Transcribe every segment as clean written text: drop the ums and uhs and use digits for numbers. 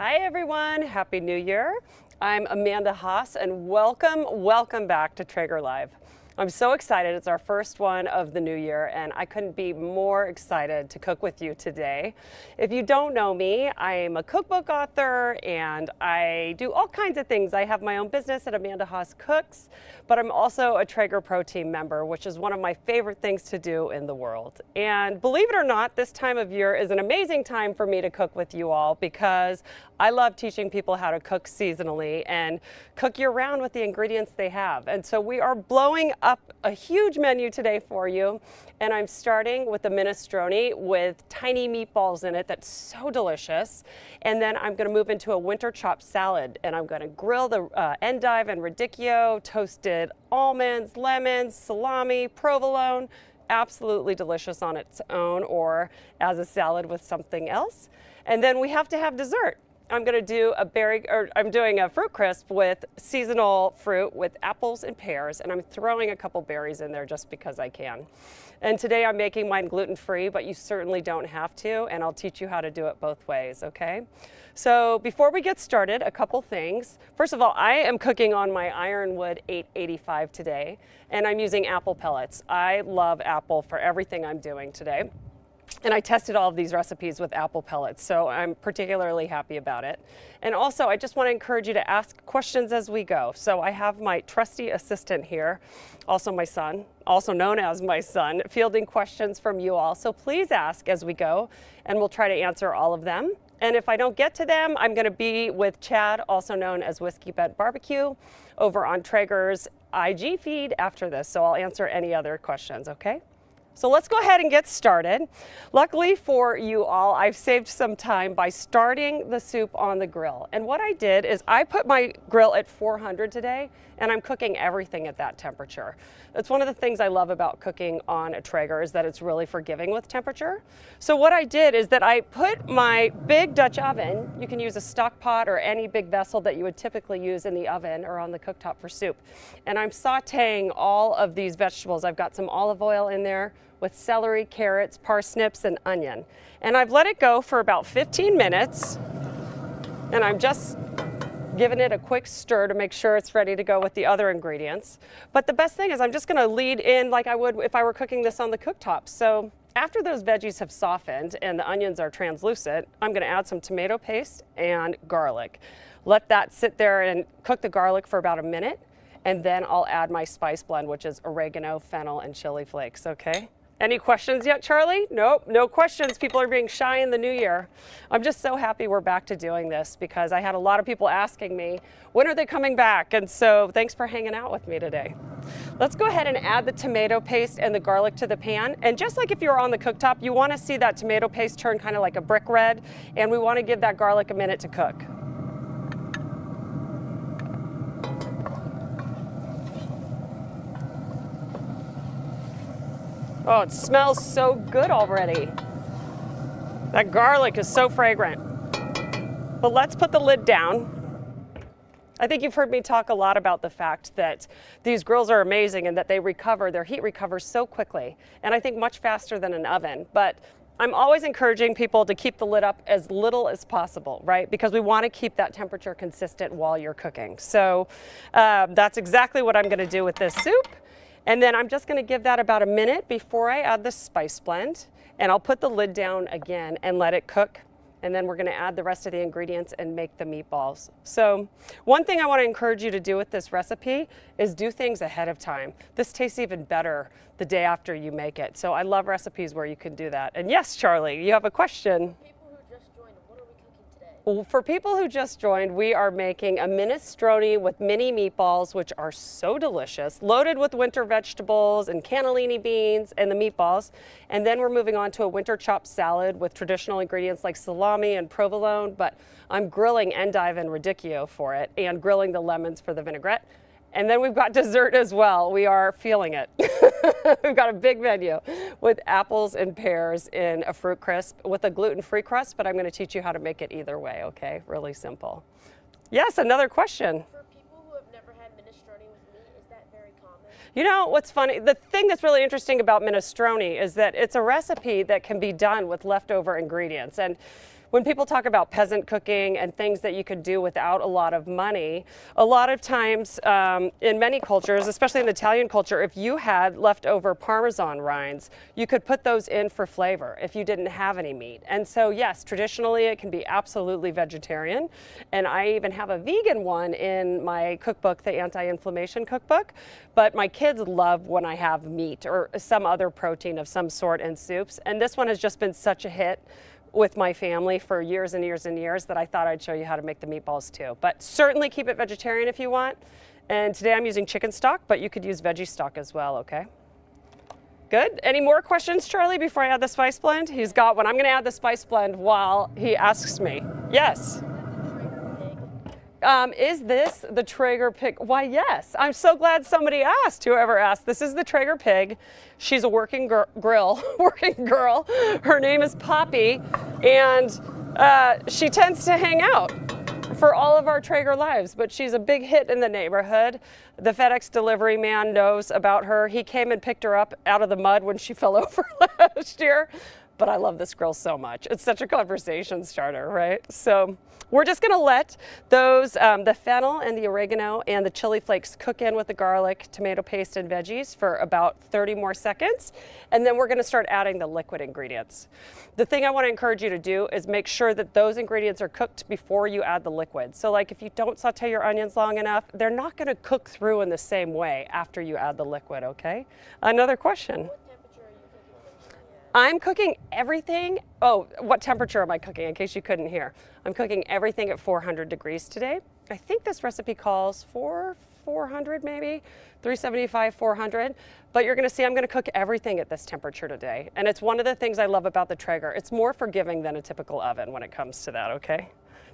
Hi everyone, Happy New Year. I'm Amanda Haas and welcome back to Traeger Live. I'm so excited. It's our first one of the new year and I couldn't be more excited to cook with you today. If you don't know me, I'm a cookbook author and I do all kinds of things. I have my own business at Amanda Haas Cooks, but I'm also a Traeger Pro Team member, which is one of my favorite things to do in the world. And believe it or not, this time of year is an amazing time for me to cook with you all because I love teaching people how to cook seasonally and cook year round with the ingredients they have. And so we are blowing up a huge menu today for you. And I'm starting with the minestrone with tiny meatballs in it that's so delicious. And then I'm gonna move into a winter chopped salad and I'm gonna grill the endive and radicchio, toasted almonds, lemons, salami, provolone. Absolutely delicious on its own or as a salad with something else. And then we have to have dessert. I'm going to do I'm doing a fruit crisp with seasonal fruit with apples and pears, and I'm throwing a couple berries in there just because I can. And today I'm making mine gluten-free, but you certainly don't have to, and I'll teach you how to do it both ways, okay? So before we get started, a couple things. First of all, I am cooking on my Ironwood 885 today, and I'm using apple pellets. I love apple for everything I'm doing today. And I tested all of these recipes with apple pellets, so I'm particularly happy about it. And also, I just want to encourage you to ask questions as we go. So I have my trusty assistant here, also my son, also known as my son, fielding questions from you all. So please ask as we go, and we'll try to answer all of them. And if I don't get to them, I'm going to be with Chad, also known as Whiskey Bent Barbecue, over on Traeger's IG feed after this. So I'll answer any other questions, okay? So let's go ahead and get started. Luckily for you all, I've saved some time by starting the soup on the grill. And what I did is I put my grill at 400 today, and I'm cooking everything at that temperature. That's one of the things I love about cooking on a Traeger is that it's really forgiving with temperature. So what I did is that I put my big Dutch oven, you can use a stock pot or any big vessel that you would typically use in the oven or on the cooktop for soup. And I'm sauteing all of these vegetables. I've got some olive oil in there with celery, carrots, parsnips, and onion. And I've let it go for about 15 minutes, and I'm just giving it a quick stir to make sure it's ready to go with the other ingredients. But the best thing is I'm just gonna lead in like I would if I were cooking this on the cooktop. So after those veggies have softened and the onions are translucent, I'm gonna add some tomato paste and garlic. Let that sit there and cook the garlic for about a minute, and then I'll add my spice blend, which is oregano, fennel, and chili flakes, okay? Any questions yet, Charlie? Nope, no questions. People are being shy in the new year. I'm just so happy we're back to doing this because I had a lot of people asking me, when are they coming back? And so thanks for hanging out with me today. Let's go ahead and add the tomato paste and the garlic to the pan. And just like if you were on the cooktop, you want to see that tomato paste turn kind of like a brick red, and we want to give that garlic a minute to cook. Oh, it smells so good already. That garlic is so fragrant. But let's put the lid down. I think you've heard me talk a lot about the fact that these grills are amazing and that they recover, their heat recovers so quickly. And I think much faster than an oven. But I'm always encouraging people to keep the lid up as little as possible, right? Because we want to keep that temperature consistent while you're cooking. So that's exactly what I'm going to do with this soup. And then I'm just going to give that about a minute before I add the spice blend, and I'll put the lid down again and let it cook. And then we're going to add the rest of the ingredients and make the meatballs. So one thing I want to encourage you to do with this recipe is do things ahead of time. This tastes even better the day after you make it. So I love recipes where you can do that. And yes, Charlie, you have a question. Well, for people who just joined, we are making a minestrone with mini meatballs, which are so delicious, loaded with winter vegetables and cannellini beans and the meatballs. And then we're moving on to a winter chopped salad with traditional ingredients like salami and provolone, but I'm grilling endive and radicchio for it and grilling the lemons for the vinaigrette. And then we've got dessert as well. We are feeling it. We've got a big menu with apples and pears in a fruit crisp with a gluten-free crust, but I'm going to teach you how to make it either way, okay? Really simple. Yes, another question. For people who have never had minestrone with meat, is that very common? You know, what's funny, the thing that's really interesting about minestrone is that it's a recipe that can be done with leftover ingredients. And when people talk about peasant cooking and things that you could do without a lot of money, a lot of times in many cultures, especially in the Italian culture, if you had leftover Parmesan rinds, you could put those in for flavor if you didn't have any meat. And so yes, traditionally it can be absolutely vegetarian. And I even have a vegan one in my cookbook, the anti-inflammation cookbook. But my kids love when I have meat or some other protein of some sort in soups. And this one has just been such a hit with my family for years and years and years that I thought I'd show you how to make the meatballs too. But certainly keep it vegetarian if you want. And today I'm using chicken stock, but you could use veggie stock as well, okay? Good. Any more questions, Charlie, before I add the spice blend? He's got one. I'm going to add the spice blend while he asks me. Yes. Is this the Traeger pig? Why, yes. I'm so glad somebody asked, whoever asked. This is the Traeger pig. She's a working girl. Her name is Poppy, and she tends to hang out for all of our Traeger lives, but she's a big hit in the neighborhood. The FedEx delivery man knows about her. He came and picked her up out of the mud when she fell over last year. But I love this grill so much. It's such a conversation starter, right? So we're just gonna let those, the fennel and the oregano and the chili flakes cook in with the garlic, tomato paste, and veggies for about 30 more seconds. And then we're gonna start adding the liquid ingredients. The thing I wanna encourage you to do is make sure that those ingredients are cooked before you add the liquid. So like if you don't saute your onions long enough, they're not gonna cook through in the same way after you add the liquid, okay? Another question. I'm cooking everything. Oh, what temperature am I cooking in case you couldn't hear? I'm cooking everything at 400 degrees today. I think this recipe calls for 400 maybe, 375, 400. But you're gonna see I'm gonna cook everything at this temperature today. And it's one of the things I love about the Traeger. It's more forgiving than a typical oven when it comes to that, okay?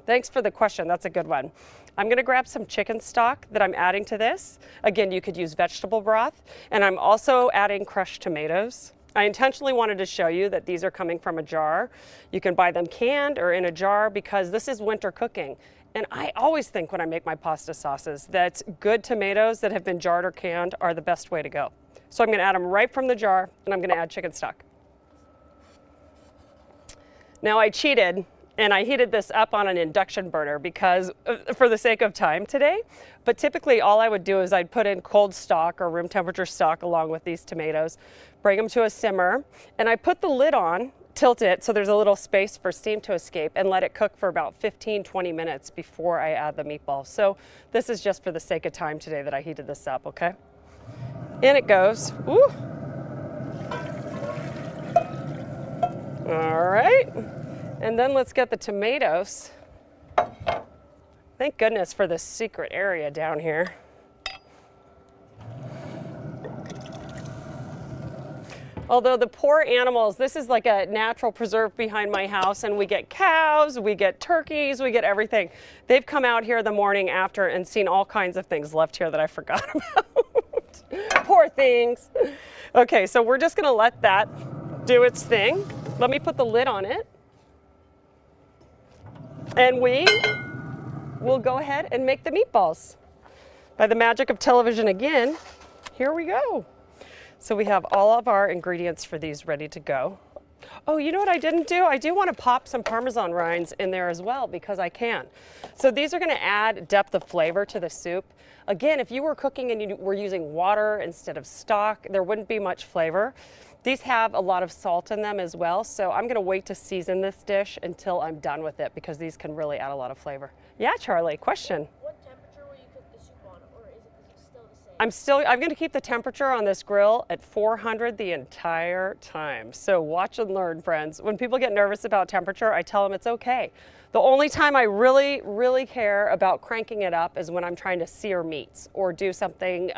Thanks for the question, that's a good one. I'm gonna grab some chicken stock that I'm adding to this. Again, you could use vegetable broth. And I'm also adding crushed tomatoes. I intentionally wanted to show you that these are coming from a jar. You can buy them canned or in a jar because this is winter cooking. And I always think when I make my pasta sauces that good tomatoes that have been jarred or canned are the best way to go. So I'm gonna add them right from the jar and I'm gonna add chicken stock. Now I cheated and I heated this up on an induction burner because for the sake of time today. But typically all I would do is I'd put in cold stock or room temperature stock along with these tomatoes, bring them to a simmer, and I put the lid on, tilt it so there's a little space for steam to escape, and let it cook for about 15-20 minutes before I add the meatballs. So this is just for the sake of time today that I heated this up, okay? In it goes. Ooh. All right. And then let's get the tomatoes. Thank goodness for this secret area down here. Although the poor animals, this is like a natural preserve behind my house, and we get cows, we get turkeys, we get everything. They've come out here the morning after and seen all kinds of things left here that I forgot about. Poor things. Okay, so we're just gonna let that do its thing. Let me put the lid on it. And we will go ahead and make the meatballs. By the magic of television again, here we go. So we have all of our ingredients for these ready to go. Oh, you know what I didn't do? I do want to pop some Parmesan rinds in there as well because I can. So these are going to add depth of flavor to the soup. Again, if you were cooking and you were using water instead of stock, there wouldn't be much flavor. These have a lot of salt in them as well, so I'm gonna wait to season this dish until I'm done with it because these can really add a lot of flavor. Yeah, Charlie, question. What temperature will you cook the soup on, or is it still the same? I'm gonna keep the temperature on this grill at 400 the entire time. So watch and learn, friends. When people get nervous about temperature, I tell them it's okay. The only time I really, really care about cranking it up is when I'm trying to sear meats or do something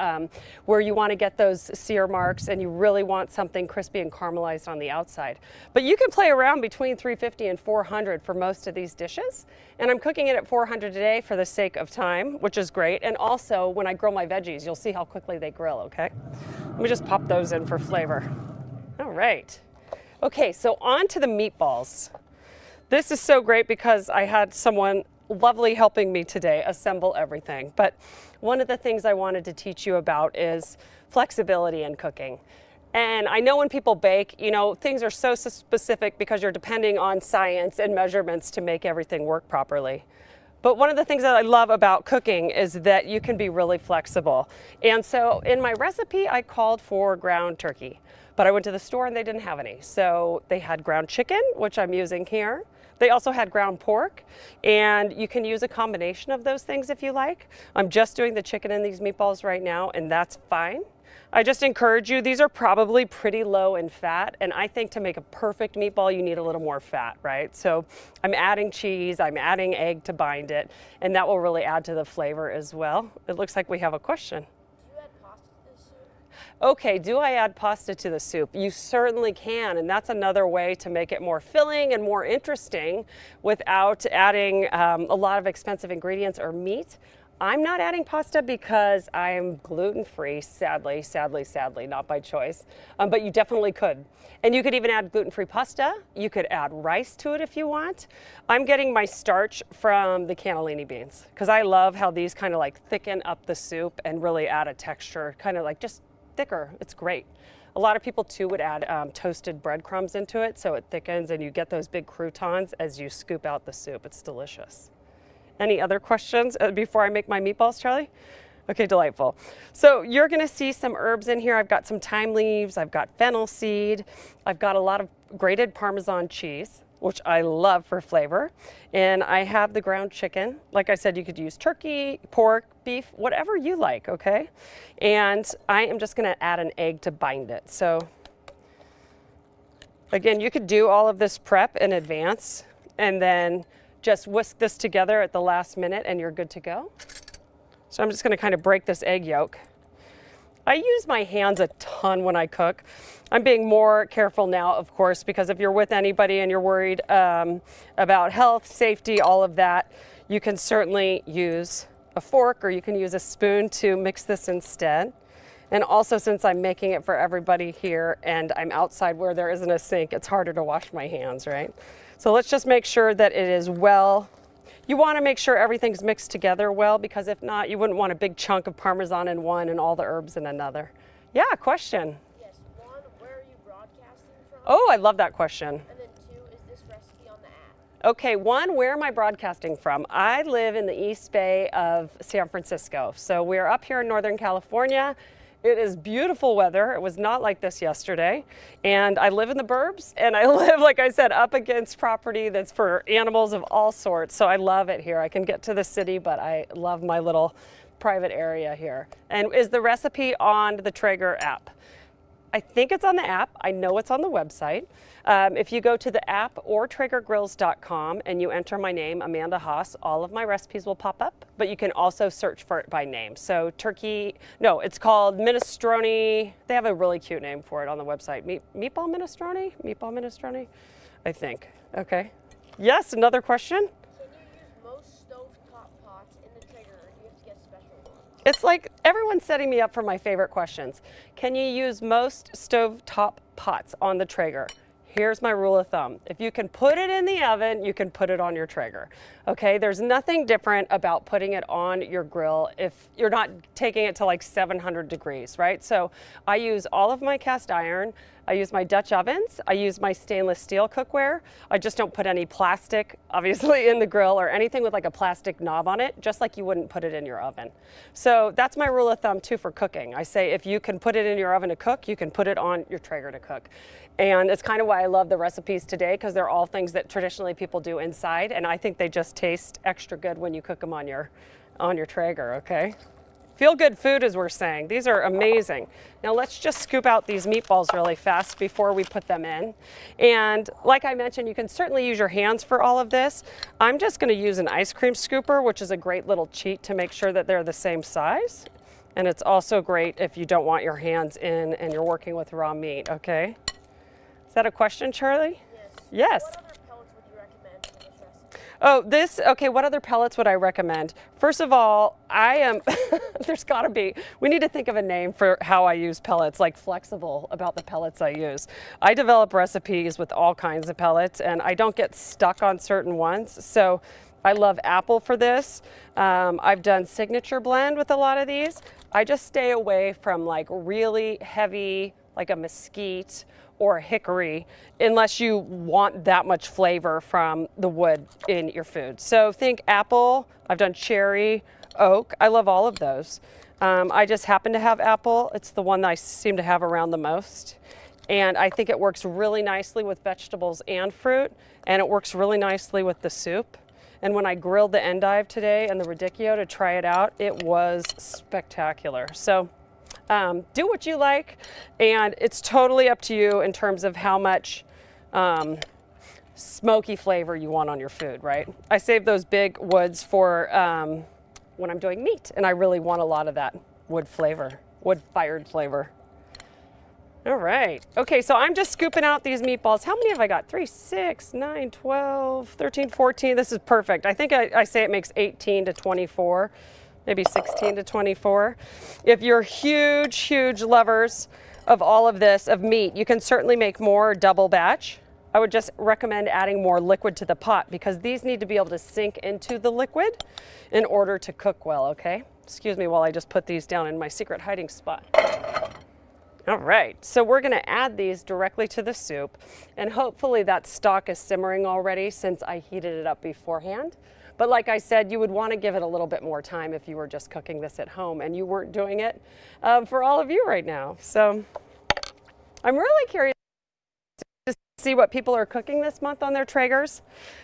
where you want to get those sear marks and you really want something crispy and caramelized on the outside. But you can play around between 350 and 400 for most of these dishes. And I'm cooking it at 400 today for the sake of time, which is great. And also when I grill my veggies, you'll see how quickly they grill, okay? Let me just pop those in for flavor. All right. Okay, so on to the meatballs. This is so great because I had someone lovely helping me today assemble everything. But one of the things I wanted to teach you about is flexibility in cooking. And I know when people bake, you know, things are so specific because you're depending on science and measurements to make everything work properly. But one of the things that I love about cooking is that you can be really flexible. And so in my recipe, I called for ground turkey, but I went to the store and they didn't have any. So they had ground chicken, which I'm using here. They also had ground pork, and you can use a combination of those things if you like. I'm just doing the chicken in these meatballs right now, and that's fine. I just encourage you, these are probably pretty low in fat, and I think to make a perfect meatball, you need a little more fat, right? So I'm adding cheese, I'm adding egg to bind it, and that will really add to the flavor as well. It looks like we have a question. Do you add pasta to the soup? Okay, do I add pasta to the soup? You certainly can, and that's another way to make it more filling and more interesting without adding a lot of expensive ingredients or meat. I'm not adding pasta because I'm gluten-free, sadly, not by choice, but you definitely could. And you could even add gluten-free pasta. You could add rice to it if you want. I'm getting my starch from the cannellini beans because I love how these kind of like thicken up the soup and really add a texture, kind of like just thicker. It's great. A lot of people too would add toasted breadcrumbs into it so it thickens and you get those big croutons as you scoop out the soup. It's delicious. Any other questions before I make my meatballs, Charlie? Okay, delightful. So you're gonna see some herbs in here. I've got some thyme leaves, I've got fennel seed, I've got a lot of grated Parmesan cheese, which I love for flavor. And I have the ground chicken. Like I said, you could use turkey, pork, beef, whatever you like, okay? And I am just gonna add an egg to bind it. So again, you could do all of this prep in advance and then just whisk this together at the last minute and you're good to go. So I'm just gonna kind of break this egg yolk. I use my hands a ton when I cook. I'm being more careful now, of course, because if you're with anybody and you're worried about health, safety, all of that, you can certainly use a fork or you can use a spoon to mix this instead. And also, since I'm making it for everybody here and I'm outside where there isn't a sink, it's harder to wash my hands, right? So let's just make sure that it is well. You want to make sure everything's mixed together well, because if not, you wouldn't want a big chunk of Parmesan in one and all the herbs in another. Yeah, question. Yes. One, where are you broadcasting from? Oh, I love that question. And then two, is this recipe on the app? Okay, one, where am I broadcasting from? I live in the East Bay of San Francisco. So we're up here in Northern California. It is beautiful weather. It was not like this yesterday. And I live in the burbs and I live, like I said, up against property that's for animals of all sorts. So I love it here. I can get to the city, but I love my little private area here. And is the recipe on the Traeger app? I think it's on the app. I know it's on the website. If you go to the app or TraegerGrills.com and you enter my name, Amanda Haas, all of my recipes will pop up, but you can also search for it by name. So it's called minestrone. They have a really cute name for it on the website. Meatball minestrone? Meatball minestrone? I think. Okay. Yes, another question? Can you use most stovetop pots in the Traeger, or do you have to get special ones? It's like everyone's setting me up for my favorite questions. Can you use most stovetop pots on the Traeger? Here's my rule of thumb. If you can put it in the oven, you can put it on your Traeger. Okay, there's nothing different about putting it on your grill if you're not taking it to like 700 degrees, right? So I use all of my cast iron. I use my Dutch ovens. I use my stainless steel cookware. I just don't put any plastic, obviously, in the grill or anything with like a plastic knob on it, just like you wouldn't put it in your oven. So that's my rule of thumb too for cooking. I say if you can put it in your oven to cook, you can put it on your Traeger to cook. And it's kind of why I love the recipes today, because they're all things that traditionally people do inside, and I think they just taste extra good when you cook them on your Traeger, okay? Feel good food, as we're saying. These are amazing. Now let's just scoop out these meatballs really fast before we put them in. And like I mentioned, you can certainly use your hands for all of this. I'm just gonna use an ice cream scooper, which is a great little cheat to make sure that they're the same size. And it's also great if you don't want your hands in and you're working with raw meat, okay? Is that a question, Charlie? Yes. Yes. What other pellets would you recommend for this recipe? Oh, okay, what other pellets would I recommend? First of all, there's gotta be, we need to think of a name for how I use pellets, like flexible about the pellets I use. I develop recipes with all kinds of pellets and I don't get stuck on certain ones. So I love apple for this. I've done signature blend with a lot of these. I just stay away from like really heavy, like a mesquite or a hickory, unless you want that much flavor from the wood in your food. So think apple, I've done cherry, oak, I love all of those. I just happen to have apple. It's the one that I seem to have around the most. And I think it works really nicely with vegetables and fruit, and it works really nicely with the soup. And when I grilled the endive today and the radicchio to try it out, it was spectacular. So do what you like, and it's totally up to you in terms of how much smoky flavor you want on your food, right? I save those big woods for when I'm doing meat, and I really want a lot of that wood flavor, wood-fired flavor. All right. Okay, so I'm just scooping out these meatballs. How many have I got? 3, 6, 9, 12, 13, 14. This is perfect. I think I say it makes 18 to 24, maybe 16 to 24. If you're huge lovers of all of this, of meat, you can certainly make more double batch. I would just recommend adding more liquid to the pot because these need to be able to sink into the liquid in order to cook well, okay? Excuse me while I just put these down in my secret hiding spot. All right, so we're gonna add these directly to the soup, and hopefully that stock is simmering already since I heated it up beforehand. But like I said, you would wanna give it a little bit more time if you were just cooking this at home and you weren't doing it for all of you right now. So I'm really curious to see what people are cooking this month on their Traegers.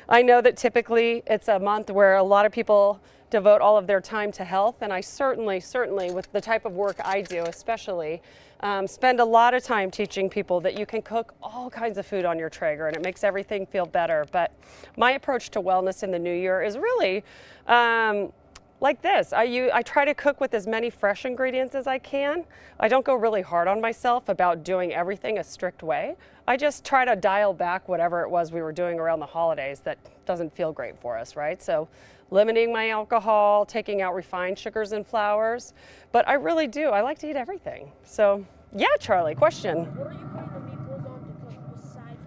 I know that typically it's a month where a lot of people devote all of their time to health, and I certainly with the type of work I do especially, spend a lot of time teaching people that you can cook all kinds of food on your Traeger and it makes everything feel better. But my approach to wellness in the new year is really like this. I try to cook with as many fresh ingredients as I can. I don't go really hard on myself about doing everything a strict way. I just try to dial back whatever it was we were doing around the holidays that doesn't feel great for us, right? So limiting my alcohol, taking out refined sugars and flours, but I really do. I like to eat everything. So yeah, Charlie, question. What are you putting the meatballs on to cook besides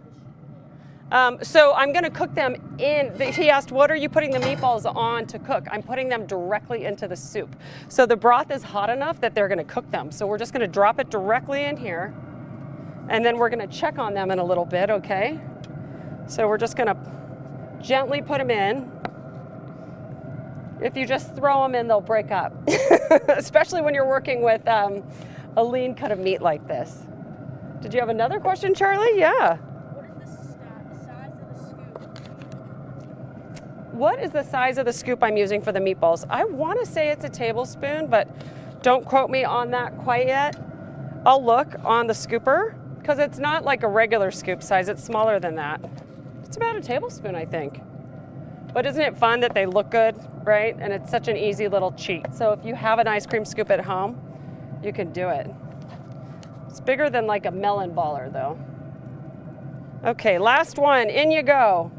the soup? So I'm gonna cook them in, he asked, what are you putting the meatballs on to cook? I'm putting them directly into the soup. So the broth is hot enough that they're gonna cook them. So we're just gonna drop it directly in here, and then we're gonna check on them in a little bit, okay? So we're just gonna gently put them in. If you just throw them in, they'll break up, especially when you're working with a lean cut of meat like this. Did you have another question, Charlie? Yeah. What is the size of the scoop? I'm using for the meatballs? I want to say it's a tablespoon, but don't quote me on that quite yet. I'll look on the scooper because it's not like a regular scoop size. It's smaller than that. It's about a tablespoon, I think. But isn't it fun that they look good, right? And it's such an easy little cheat. So if you have an ice cream scoop at home, you can do it. It's bigger than like a melon baller though. Okay, last one, in you go.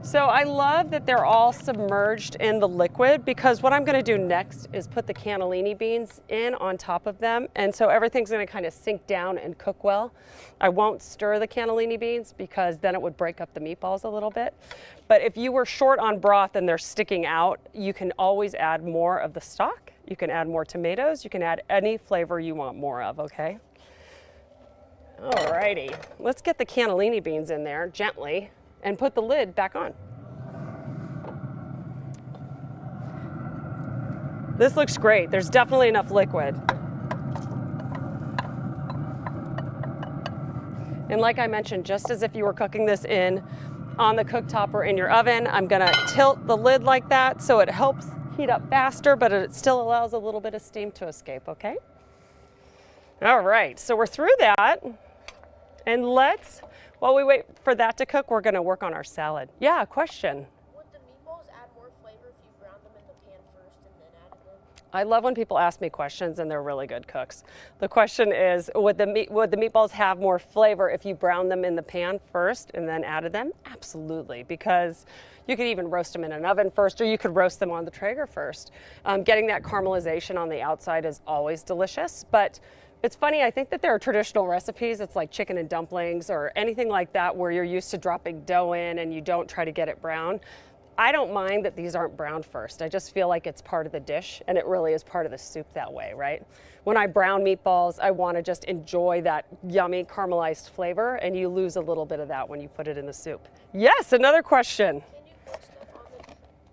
So I love that they're all submerged in the liquid because what I'm gonna do next is put the cannellini beans in on top of them. And so everything's gonna kind of sink down and cook well. I won't stir the cannellini beans because then it would break up the meatballs a little bit. But if you were short on broth and they're sticking out, you can always add more of the stock. You can add more tomatoes. You can add any flavor you want more of, okay? Alrighty, let's get the cannellini beans in there gently and put the lid back on. This looks great. There's definitely enough liquid. And like I mentioned, just as if you were cooking this on the cooktop or in your oven, I'm gonna tilt the lid like that so it helps heat up faster, but it still allows a little bit of steam to escape, okay? All right, so we're through that. And while we wait for that to cook, we're gonna work on our salad. Yeah, question. Would the meatballs add more flavor if you browned them in the pan first and then added them? I love when people ask me questions and they're really good cooks. The question is, would the meatballs have more flavor if you browned them in the pan first and then added them? Absolutely, because you could even roast them in an oven first, or you could roast them on the Traeger first. Getting that caramelization on the outside is always delicious, but it's funny, I think that there are traditional recipes, it's like chicken and dumplings or anything like that where you're used to dropping dough in and you don't try to get it brown. I don't mind that these aren't browned first. I just feel like it's part of the dish, and it really is part of the soup that way, right? When I brown meatballs, I want to just enjoy that yummy caramelized flavor, and you lose a little bit of that when you put it in the soup. Yes, another question. Can you cook stuff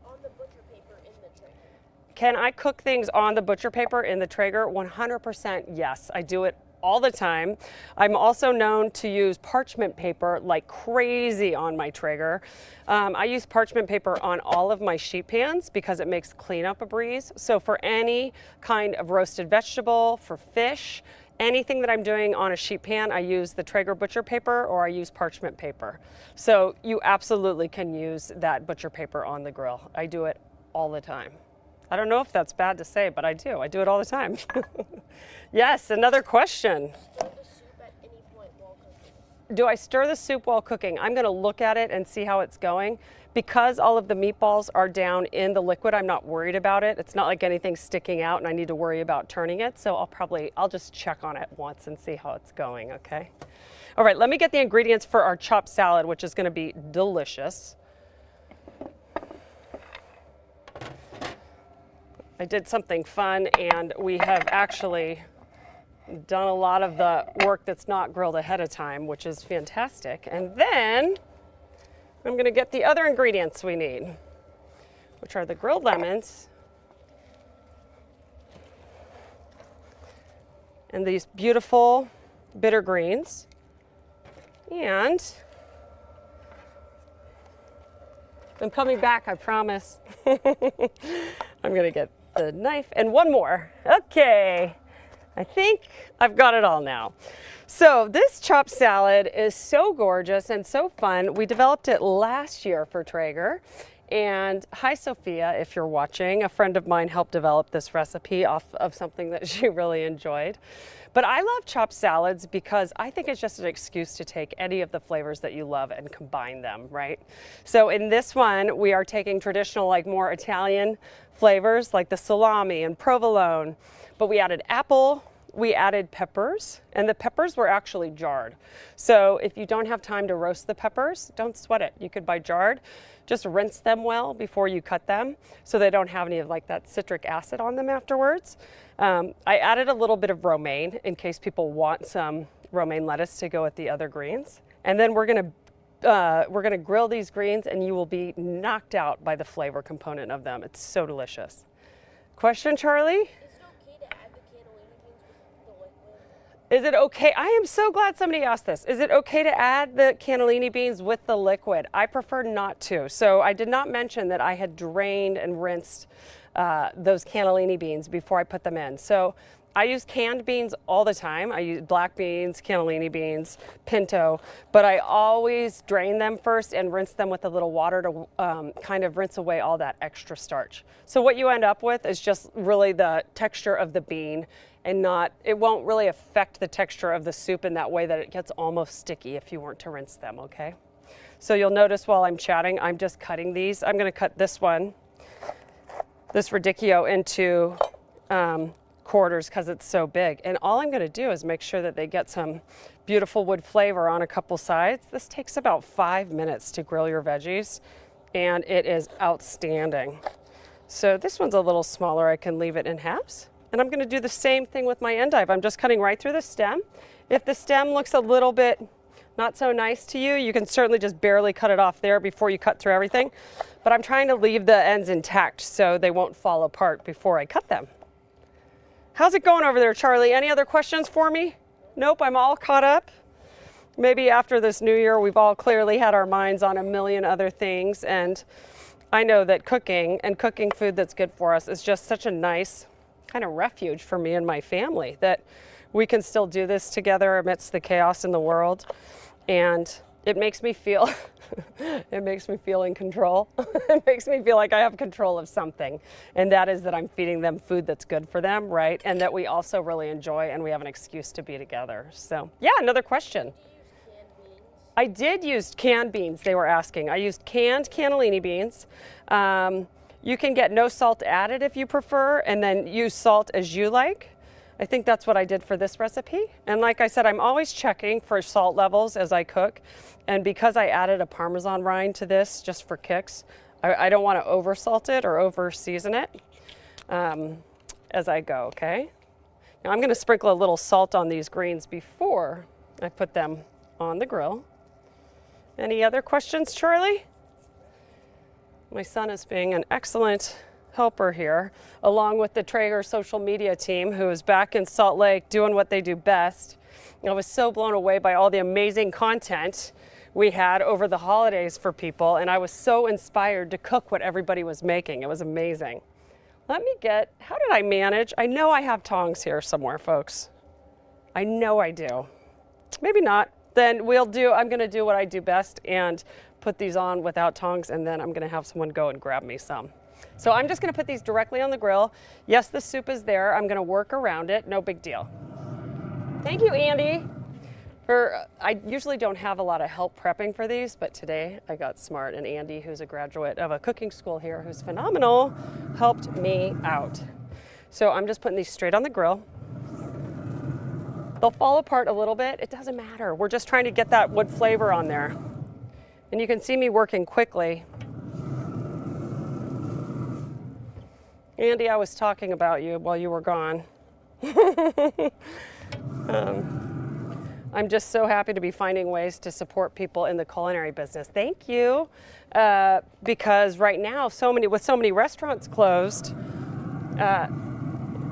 on the butcher paper in the Traeger? Can I cook things on the butcher paper in the Traeger? 100% yes. I do it all the time. I'm also known to use parchment paper like crazy on my Traeger. I use parchment paper on all of my sheet pans because it makes cleanup a breeze. So for any kind of roasted vegetable, for fish, anything that I'm doing on a sheet pan, I use the Traeger butcher paper or I use parchment paper. So you absolutely can use that butcher paper on the grill. I do it all the time. I don't know if that's bad to say, but I do. I do it all the time. Yes, another question. Stir the soup at any point while cooking. Do I stir the soup while cooking? I'm going to look at it and see how it's going. Because all of the meatballs are down in the liquid, I'm not worried about it. It's not like anything's sticking out and I need to worry about turning it. So I'll just check on it once and see how it's going, okay? All right, let me get the ingredients for our chopped salad, which is going to be delicious. I did something fun, and we have actually done a lot of the work that's not grilled ahead of time, which is fantastic. And then I'm going to get the other ingredients we need, which are the grilled lemons and these beautiful bitter greens. And I'm coming back, I promise. I'm going to get the knife and one more. Okay, I think I've got it all now. So this chopped salad is so gorgeous and so fun. We developed it last year for Traeger. And hi, Sophia, if you're watching. A friend of mine helped develop this recipe off of something that she really enjoyed. But I love chopped salads because I think it's just an excuse to take any of the flavors that you love and combine them, right? So in this one, we are taking traditional, like more Italian flavors like the salami and provolone, but we added apple, we added peppers, and the peppers were actually jarred. So if you don't have time to roast the peppers, don't sweat it. You could buy jarred. Just rinse them well before you cut them so they don't have any of like that citric acid on them afterwards. I added a little bit of romaine in case people want some romaine lettuce to go with the other greens. And then we're gonna grill these greens and you will be knocked out by the flavor component of them. It's so delicious. Question, Charlie? Is it okay? I am so glad somebody asked this. Is it okay to add the cannellini beans with the liquid? I prefer not to. So I did not mention that I had drained and rinsed those cannellini beans before I put them in. So I use canned beans all the time. I use black beans, cannellini beans, pinto, but I always drain them first and rinse them with a little water to kind of rinse away all that extra starch. So what you end up with is just really the texture of the bean, and it won't really affect the texture of the soup in that way that it gets almost sticky if you weren't to rinse them, okay? So you'll notice while I'm chatting, I'm just cutting these. I'm gonna cut this one, this radicchio, into quarters because it's so big. And all I'm gonna do is make sure that they get some beautiful wood flavor on a couple sides. This takes about 5 minutes to grill your veggies, and it is outstanding. So this one's a little smaller. I can leave it in halves. And I'm going to do the same thing with my endive. I'm just cutting right through the stem. If the stem looks a little bit not so nice to you, you can certainly just barely cut it off there before you cut through everything. But I'm trying to leave the ends intact so they won't fall apart before I cut them. How's it going over there, Charlie? Any other questions for me? Nope, I'm all caught up. Maybe after this new year, we've all clearly had our minds on a million other things. And I know that cooking and cooking food that's good for us is just such a nice kind of refuge for me and my family, that we can still do this together amidst the chaos in the world. And it makes me feel it makes me feel in control. It makes me feel like I have control of something, and that is that I'm feeding them food that's good for them, right? And that we also really enjoy, and we have an excuse to be together. So yeah, another question. I did use canned beans, they were asking. I used canned cannellini beans. You can get no salt added if you prefer, and then use salt as you like. I think that's what I did for this recipe. And like I said, I'm always checking for salt levels as I cook. And because I added a Parmesan rind to this just for kicks, I don't want to over salt it or over season it as I go, okay? Now I'm going to sprinkle a little salt on these greens before I put them on the grill. Any other questions, Charlie? My son is being an excellent helper here, along with the Traeger social media team, who is back in Salt Lake doing what they do best. I was so blown away by all the amazing content we had over the holidays for people, and I was so inspired to cook what everybody was making. It was amazing. How did I manage? I know I have tongs here somewhere, folks. I know I do. Maybe not. Then I'm gonna do what I do best and put these on without tongs, and then I'm gonna have someone go and grab me some. So I'm just gonna put these directly on the grill. Yes, the soup is there. I'm gonna work around it, no big deal. Thank you, Andy. I usually don't have a lot of help prepping for these, but today I got smart, and Andy, who's a graduate of a cooking school here, who's phenomenal, helped me out. So I'm just putting these straight on the grill. They'll fall apart a little bit. It doesn't matter. We're just trying to get that wood flavor on there. And you can see me working quickly. Andy, I was talking about you while you were gone. I'm just so happy to be finding ways to support people in the culinary business. Thank you. Because right now, with so many restaurants closed,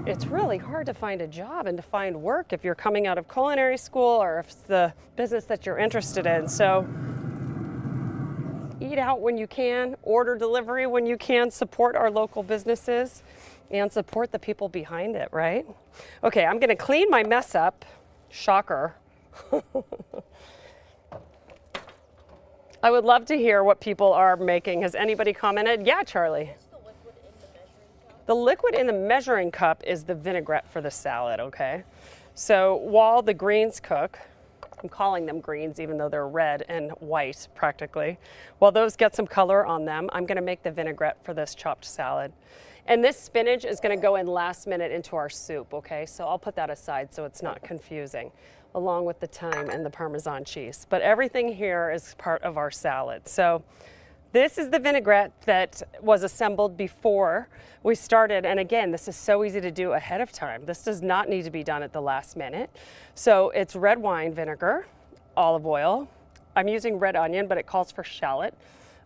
it's really hard to find a job and to find work if you're coming out of culinary school or if it's the business that you're interested in. So eat out when you can, order delivery when you can, support our local businesses and support the people behind it, right? Okay, I'm gonna clean my mess up. Shocker. I would love to hear what people are making. Has anybody commented? Yeah, Charlie. What's the liquid in the measuring cup? The liquid in the measuring cup is the vinaigrette for the salad, okay? So while the greens cook, I'm calling them greens even though they're red and white practically, while those get some color on them, I'm gonna make the vinaigrette for this chopped salad. And this spinach is gonna go in last minute into our soup, okay? So I'll put that aside so it's not confusing, along with the thyme and the Parmesan cheese. But everything here is part of our salad. So this is the vinaigrette that was assembled before we started. And again, this is so easy to do ahead of time. This does not need to be done at the last minute. So it's red wine vinegar, olive oil. I'm using red onion, but it calls for shallot.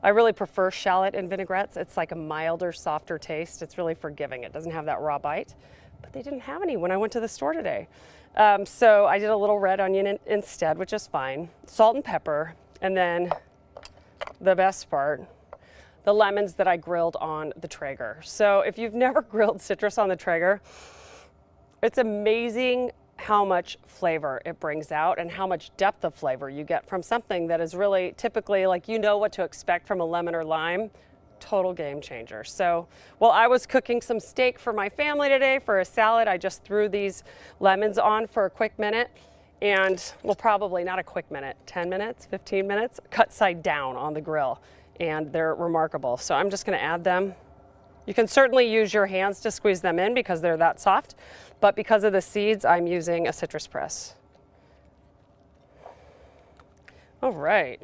I really prefer shallot in vinaigrettes. It's like a milder, softer taste. It's really forgiving. It doesn't have that raw bite, but they didn't have any when I went to the store today. So I did a little red onion instead, which is fine. Salt and pepper, and then the best part, the lemons that I grilled on the Traeger. So if you've never grilled citrus on the Traeger, it's amazing how much flavor it brings out and how much depth of flavor you get from something that is really typically like you know what to expect from a lemon or lime. Total game changer. So while I was cooking some steak for my family today for a salad, I just threw these lemons on for a quick minute and, well, probably not a quick minute, 10 minutes, 15 minutes, cut side down on the grill, and they're remarkable. So I'm just going to add them. You can certainly use your hands to squeeze them in because they're that soft, but because of the seeds, I'm using a citrus press. All right.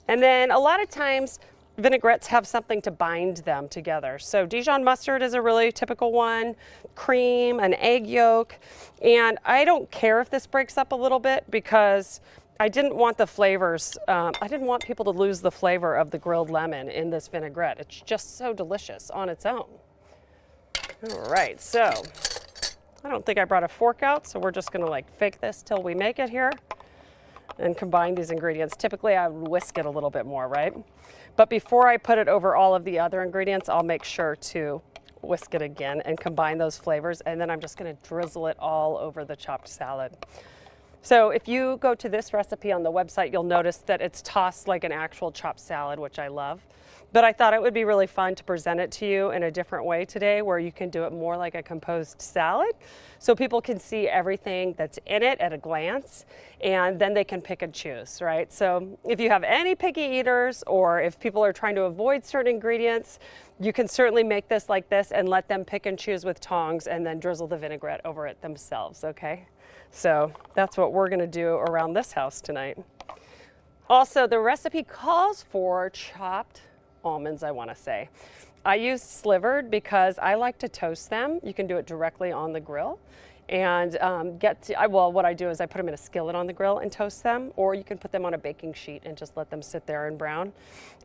And then a lot of times vinaigrettes have something to bind them together. So Dijon mustard is a really typical one, cream, an egg yolk, and I don't care if this breaks up a little bit because I didn't want the flavors, I didn't want people to lose the flavor of the grilled lemon in this vinaigrette. It's just so delicious on its own. All right, so I don't think I brought a fork out, so we're just gonna like fake this till we make it here and combine these ingredients. Typically I would whisk it a little bit more, right? But before I put it over all of the other ingredients, I'll make sure to whisk it again and combine those flavors, and then I'm just gonna drizzle it all over the chopped salad. So if you go to this recipe on the website, you'll notice that it's tossed like an actual chopped salad, which I love. But I thought it would be really fun to present it to you in a different way today, where you can do it more like a composed salad, so people can see everything that's in it at a glance, and then they can pick and choose, right? So if you have any picky eaters, or if people are trying to avoid certain ingredients, you can certainly make this like this and let them pick and choose with tongs and then drizzle the vinaigrette over it themselves, okay? So that's what we're gonna do around this house tonight. Also, the recipe calls for chopped almonds, I want to say. I use slivered because I like to toast them. You can do it directly on the grill. And what I do is I put them in a skillet on the grill and toast them, or you can put them on a baking sheet and just let them sit there and brown.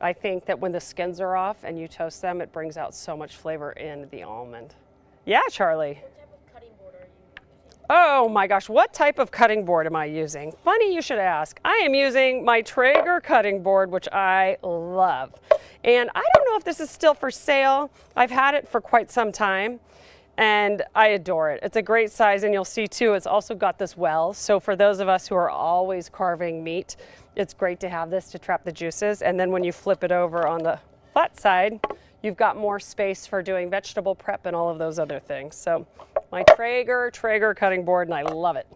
I think that when the skins are off and you toast them, it brings out so much flavor in the almond. Yeah, Charlie. What type of cutting board are you using? Oh my gosh, what type of cutting board am I using? Funny you should ask. I am using my Traeger cutting board, which I love. And I don't know if this is still for sale. I've had it for quite some time. And I adore it. It's a great size, and you'll see too, it's also got this well. So for those of us who are always carving meat, it's great to have this to trap the juices. And then when you flip it over on the flat side, you've got more space for doing vegetable prep and all of those other things. So my Traeger cutting board, and I love it.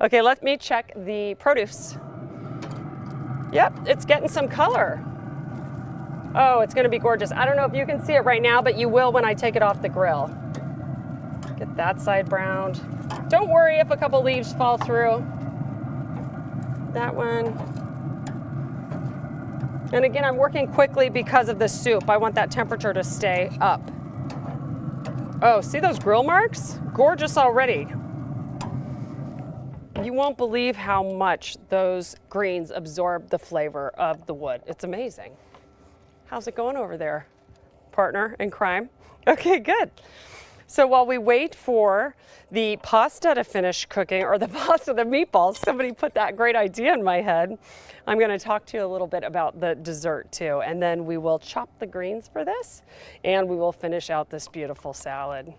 Okay, let me check the produce. Yep, it's getting some color. Oh, it's gonna be gorgeous. I don't know if you can see it right now, but you will when I take it off the grill. Get that side browned. Don't worry if a couple leaves fall through. That one. And again, I'm working quickly because of the soup. I want that temperature to stay up. Oh, see those grill marks? Gorgeous already. You won't believe how much those greens absorb the flavor of the wood. It's amazing. How's it going over there, partner in crime? Okay, good. So while we wait for the pasta to finish cooking, or the meatballs, somebody put that great idea in my head, I'm going to talk to you a little bit about the dessert too, and then we will chop the greens for this, and we will finish out this beautiful salad.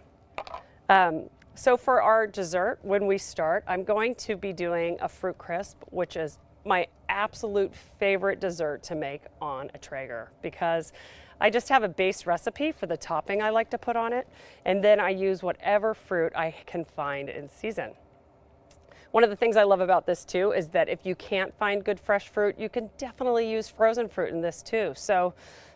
So for our dessert, when we start, I'm going to be doing a fruit crisp, which is my absolute favorite dessert to make on a Traeger, because I just have a base recipe for the topping I like to put on it, and then I use whatever fruit I can find in season. One of the things I love about this too is that if you can't find good fresh fruit, you can definitely use frozen fruit in this too. So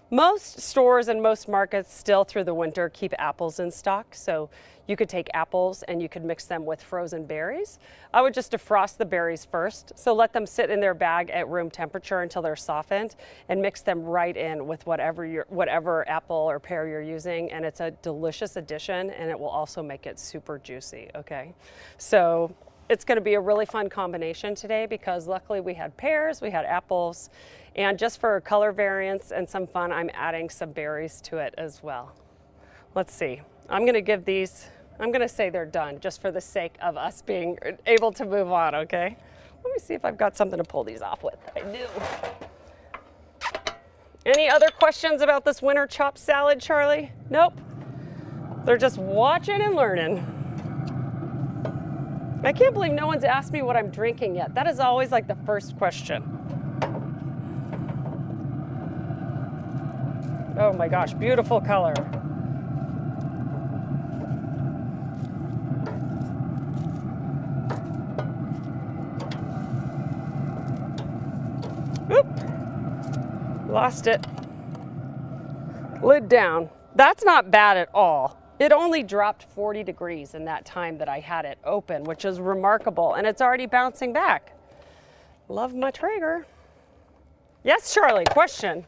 most stores and most markets still through the winter keep apples in stock. So you could take apples and you could mix them with frozen berries. I would just defrost the berries first. So let them sit in their bag at room temperature until they're softened, and mix them right in with whatever apple or pear you're using. And it's a delicious addition, and it will also make it super juicy, okay? So it's gonna be a really fun combination today, because luckily we had pears, we had apples, and just for color variance and some fun, I'm adding some berries to it as well. Let's see. I'm gonna say they're done just for the sake of us being able to move on, okay? Let me see if I've got something to pull these off with. I do. Any other questions about this winter chopped salad, Charlie? Nope. They're just watching and learning. I can't believe no one's asked me what I'm drinking yet. That is always like the first question. Oh my gosh, beautiful color. Oop, lost it. Lid down. That's not bad at all. It only dropped 40 degrees in that time that I had it open, which is remarkable, and it's already bouncing back. Love my Traeger. Yes, Charlie, question.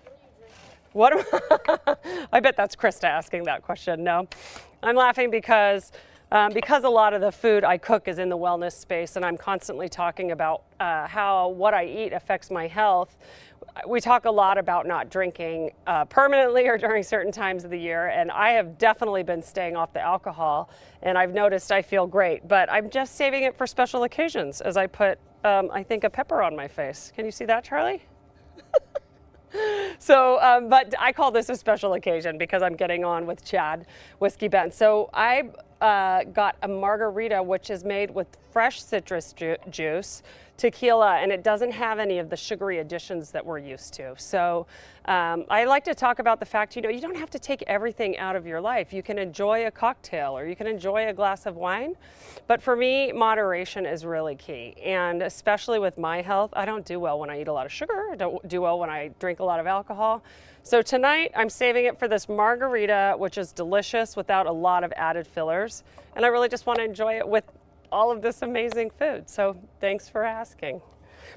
What am I bet that's Krista asking that question. No, I'm laughing because a lot of the food I cook is in the wellness space, and I'm constantly talking about how what I eat affects my health. We talk a lot about not drinking permanently or during certain times of the year, and I have definitely been staying off the alcohol, and I've noticed I feel great, but I'm just saving it for special occasions, as I put, I think, a pepper on my face. Can you see that, Charlie? So, but I call this a special occasion because I'm getting on with Chad Whiskey Bent. So I got a margarita, which is made with fresh citrus juice, tequila, and it doesn't have any of the sugary additions that we're used to. So I like to talk about the fact, you know, you don't have to take everything out of your life. You can enjoy a cocktail, or you can enjoy a glass of wine. But for me, moderation is really key. And especially with my health, I don't do well when I eat a lot of sugar. I don't do well when I drink a lot of alcohol. So tonight, I'm saving it for this margarita, which is delicious without a lot of added fillers. And I really just want to enjoy it with all of this amazing food. So thanks for asking.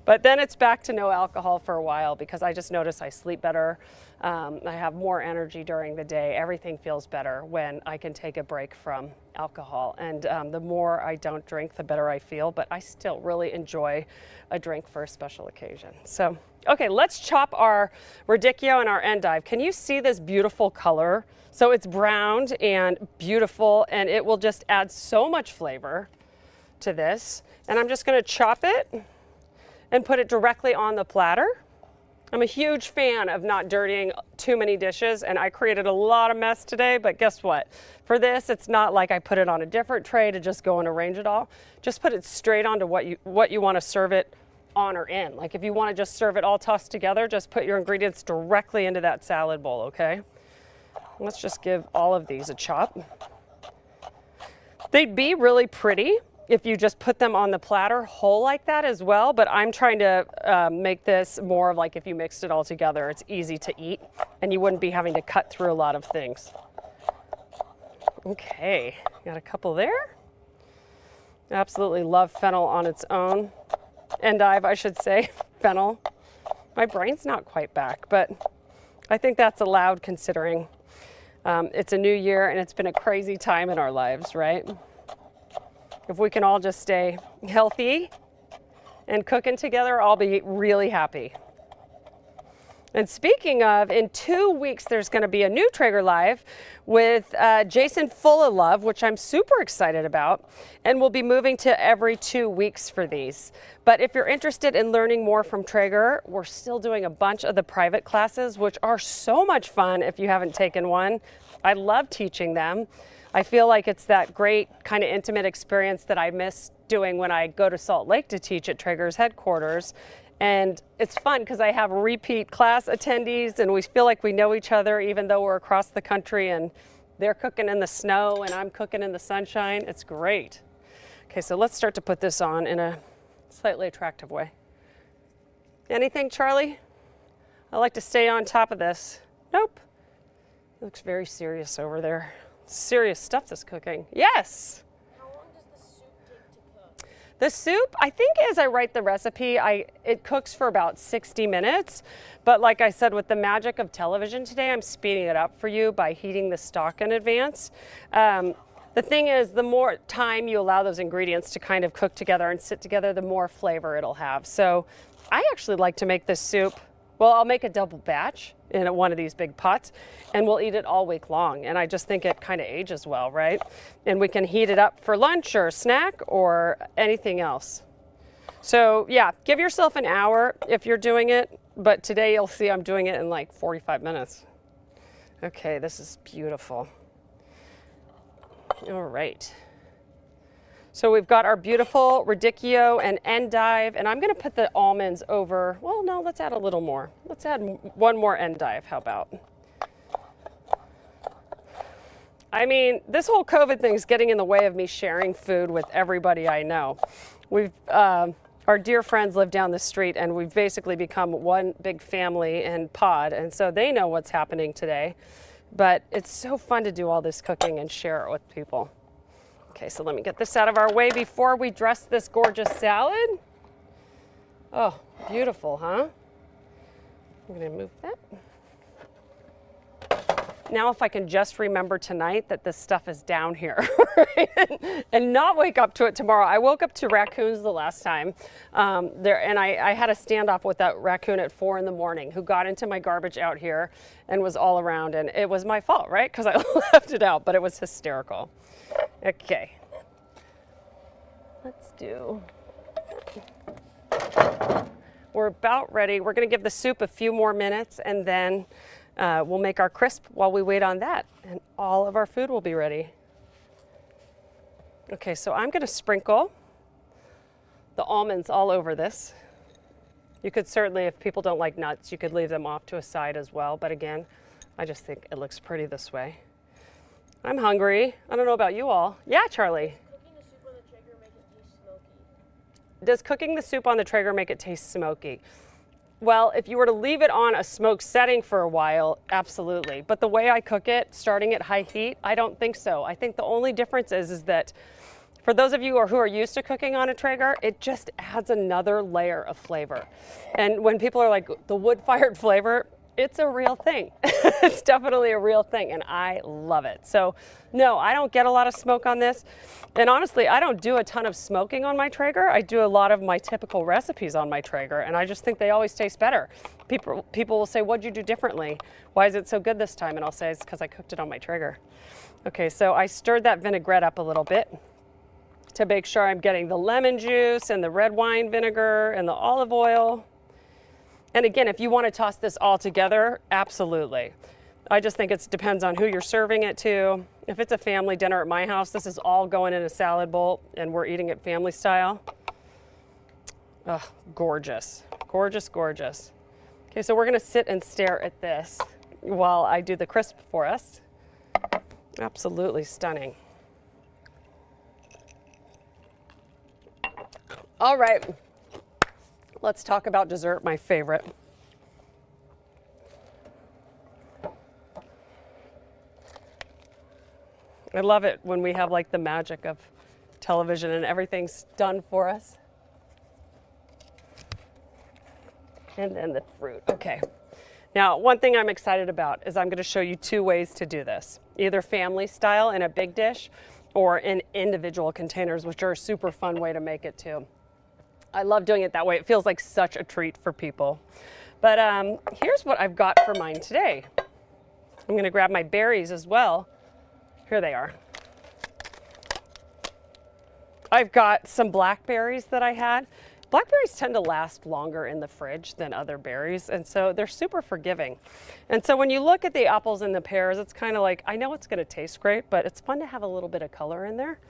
But then it's back to no alcohol for a while because I just notice I sleep better. I have more energy during the day. Everything feels better when I can take a break from alcohol. And the more I don't drink, the better I feel. But I still really enjoy a drink for a special occasion. So, okay, let's chop our radicchio and our endive. Can you see this beautiful color? So it's browned and beautiful, and it will just add so much flavor to this. And I'm just going to chop it and put it directly on the platter. I'm a huge fan of not dirtying too many dishes, and I created a lot of mess today, but guess what? For this, it's not like I put it on a different tray to just go and arrange it all. Just put it straight onto what you want to serve it on or in. Like if you want to just serve it all tossed together, just put your ingredients directly into that salad bowl, okay? Let's just give all of these a chop. They'd be really pretty if you just put them on the platter whole like that as well, but I'm trying to make this more of like if you mixed it all together, it's easy to eat and you wouldn't be having to cut through a lot of things. Okay, got a couple there. Absolutely love fennel on its own. Endive, I should say, fennel. My brain's not quite back, but I think that's allowed considering it's a new year and it's been a crazy time in our lives, right? If we can all just stay healthy and cooking together, I'll be really happy. And speaking of, in 2 weeks, there's going to be a new Traeger Live with Jason Full-of-Love, which I'm super excited about. And we'll be moving to every 2 weeks for these. But if you're interested in learning more from Traeger, we're still doing a bunch of the private classes, which are so much fun if you haven't taken one. I love teaching them. I feel like it's that great kind of intimate experience that I miss doing when I go to Salt Lake to teach at Traeger's headquarters. And it's fun because I have repeat class attendees and we feel like we know each other even though we're across the country and they're cooking in the snow and I'm cooking in the sunshine. It's great. Okay, so let's start to put this on in a slightly attractive way. Anything, Charlie? I like to stay on top of this. Nope. It looks very serious over there. Serious stuff that's cooking. Yes. How long does the soup take to cook? The soup, I think as I write the recipe, it cooks for about 60 minutes. But like I said, with the magic of television today, I'm speeding it up for you by heating the stock in advance. The thing is, the more time you allow those ingredients to kind of cook together and sit together, the more flavor it'll have. So I actually like to make this soup. Well, I'll make a double batch in one of these big pots and we'll eat it all week long. And I just think it kind of ages well, right? And we can heat it up for lunch or snack or anything else. So yeah, give yourself an hour if you're doing it, but today you'll see I'm doing it in like 45 minutes. Okay, this is beautiful. All right. So we've got our beautiful radicchio and endive, and I'm going to put the almonds over. Well, no, let's add a little more. Let's add one more endive. How about? I mean, this whole COVID thing is getting in the way of me sharing food with everybody I know. Our dear friends live down the street, and we've basically become one big family and pod, and so they know what's happening today. But it's so fun to do all this cooking and share it with people. Okay, so let me get this out of our way before we dress this gorgeous salad. Oh, beautiful, huh? I'm gonna move that. Now if I can just remember tonight that this stuff is down here and not wake up to it tomorrow. I woke up to raccoons the last time and I had a standoff with that raccoon at 4 in the morning who got into my garbage out here and was all around, and it was my fault, right? Because I left it out, but it was hysterical. Okay, let's do, we're about ready. We're gonna give the soup a few more minutes and then we'll make our crisp while we wait on that, and all of our food will be ready. Okay, so I'm gonna sprinkle the almonds all over this. You could certainly, if people don't like nuts, you could leave them off to a side as well, but again, I just think it looks pretty this way. I'm hungry. I don't know about you all. Yeah, Charlie. Does cooking the soup on the Traeger make it taste smoky? Well, if you were to leave it on a smoke setting for a while, absolutely. But the way I cook it, starting at high heat, I don't think so. I think the only difference is that For those of you who are used to cooking on a Traeger, it just adds another layer of flavor. And when people are like, the wood-fired flavor, it's a real thing. It's definitely a real thing, and I love it. So no, I don't get a lot of smoke on this. And honestly, I don't do a ton of smoking on my Traeger. I do a lot of my typical recipes on my Traeger, and I just think they always taste better. People will say, what'd you do differently? Why is it so good this time? And I'll say, it's because I cooked it on my Traeger. Okay, so I stirred that vinaigrette up a little bit to make sure I'm getting the lemon juice and the red wine vinegar and the olive oil. And again, if you want to toss this all together, absolutely. I just think it depends on who you're serving it to. If it's a family dinner at my house, this is all going in a salad bowl and we're eating it family style. Oh, gorgeous, gorgeous, gorgeous. Okay, so we're gonna sit and stare at this while I do the crisp for us. Absolutely stunning. All right. Let's talk about dessert, my favorite. I love it when we have like the magic of television and everything's done for us. And then the fruit. Okay. Now, one thing I'm excited about is I'm going to show you 2 ways to do this. Either family style in a big dish or in individual containers, which are a super fun way to make it too. I love doing it that way. It feels like such a treat for people. But here's what I've got for mine today. I'm going to grab my berries as well. Here they are. I've got some blackberries that I had. Blackberries tend to last longer in the fridge than other berries, and so they're super forgiving. And so when you look at the apples and the pears, it's kind of like, I know it's going to taste great, but it's fun to have a little bit of color in there.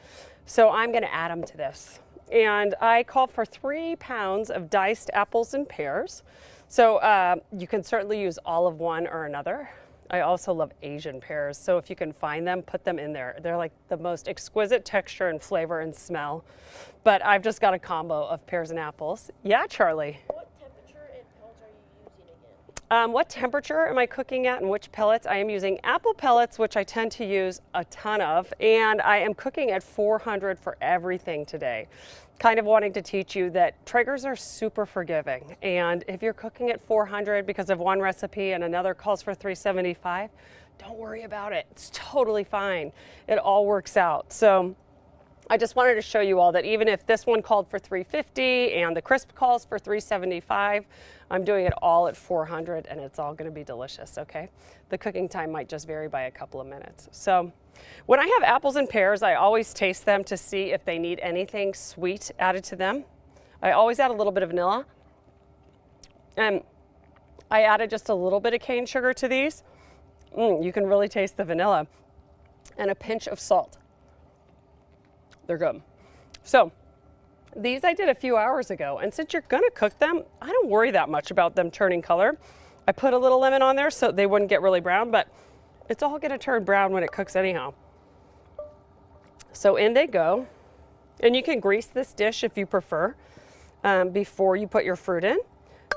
So I'm going to add them to this. And I called for 3 pounds of diced apples and pears. So you can certainly use all of one or another. I also love Asian pears, so if you can find them, put them in there. They're like the most exquisite texture and flavor and smell. But I've just got a combo of pears and apples. Yeah, Charlie? What temperature and pellets are you using again? What temperature am I cooking at and which pellets? I am using apple pellets, which I tend to use a ton of, and I am cooking at 400 for everything today. Kind of wanting to teach you that Traegers are super forgiving, and if you're cooking at 400 because of one recipe and another calls for 375, don't worry about it. It's totally fine. It all works out. So I just wanted to show you all that even if this one called for 350 and the crisp calls for 375, I'm doing it all at 400 and it's all going to be delicious, okay? The cooking time might just vary by a couple of minutes. So when I have apples and pears, I always taste them to see if they need anything sweet added to them. I always add a little bit of vanilla. And I added just a little bit of cane sugar to these. You can really taste the vanilla. And a pinch of salt. They're good. So these I did a few hours ago, and since you're gonna cook them, I don't worry that much about them turning color. I put a little lemon on there so they wouldn't get really brown, but it's all gonna turn brown when it cooks anyhow. So in they go. And you can grease this dish if you prefer before you put your fruit in.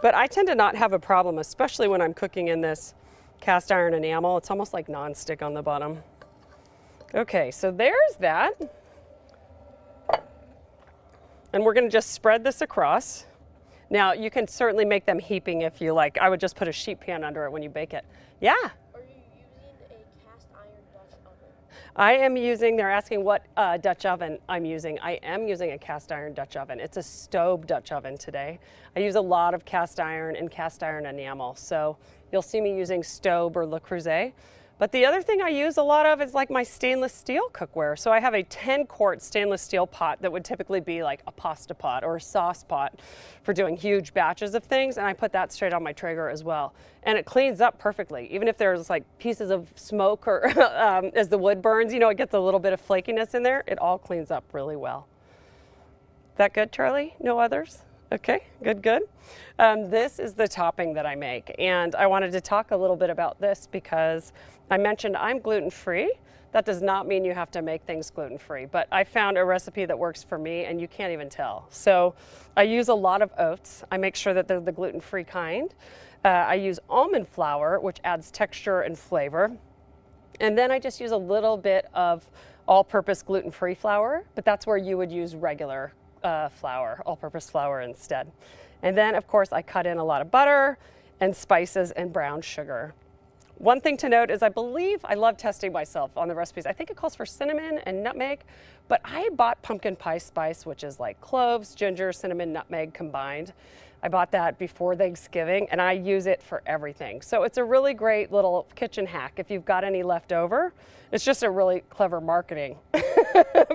But I tend to not have a problem, especially when I'm cooking in this cast iron enamel. It's almost like nonstick on the bottom. Okay, so there's that. And we're gonna just spread this across. Now you can certainly make them heaping if you like. I would just put a sheet pan under it when you bake it. Yeah? Are you using a cast iron Dutch oven? I am using, they're asking what Dutch oven I'm using. I am using a cast iron Dutch oven. It's a stove Dutch oven today. I use a lot of cast iron and cast iron enamel. So you'll see me using Stobe or Le Creuset. But the other thing I use a lot of is like my stainless steel cookware. So I have a 10-quart stainless steel pot that would typically be like a pasta pot or a sauce pot for doing huge batches of things. And I put that straight on my Traeger as well. And it cleans up perfectly. Even if there's like pieces of smoke or as the wood burns, you know, it gets a little bit of flakiness in there. It all cleans up really well. That good, Charlie? No others? Okay, good, good. This is the topping that I make, and I wanted to talk a little bit about this because I mentioned I'm gluten-free. That does not mean you have to make things gluten-free, but I found a recipe that works for me and you can't even tell. So I use a lot of oats. I make sure that they're the gluten-free kind. I use almond flour, which adds texture and flavor. And then I just use a little bit of all-purpose gluten-free flour, but that's where you would use regular flour, all-purpose flour instead. And then, of course, I cut in a lot of butter and spices and brown sugar. One thing to note is I love testing myself on the recipes. I think it calls for cinnamon and nutmeg, but I bought pumpkin pie spice, which is like cloves, ginger, cinnamon, nutmeg combined. I bought that before Thanksgiving and I use it for everything. So it's a really great little kitchen hack if you've got any left over. It's just a really clever marketing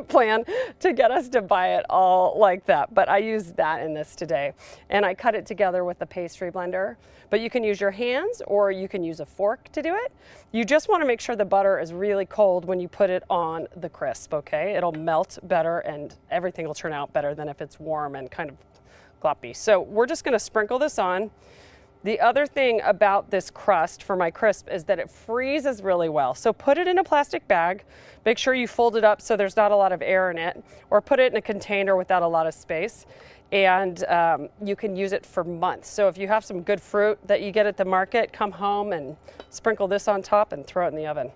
plan to get us to buy it all like that. But I used that in this today. And I cut it together with a pastry blender. But you can use your hands or you can use a fork to do it. You just want to make sure the butter is really cold when you put it on the crisp, okay? It'll melt better and everything will turn out better than if it's warm and kind of gloppy. So we're just going to sprinkle this on. The other thing about this crust for my crisp is that it freezes really well. So put it in a plastic bag. Make sure you fold it up so there's not a lot of air in it, or put it in a container without a lot of space. And you can use it for months. So if you have some good fruit that you get at the market, come home and sprinkle this on top and throw it in the oven.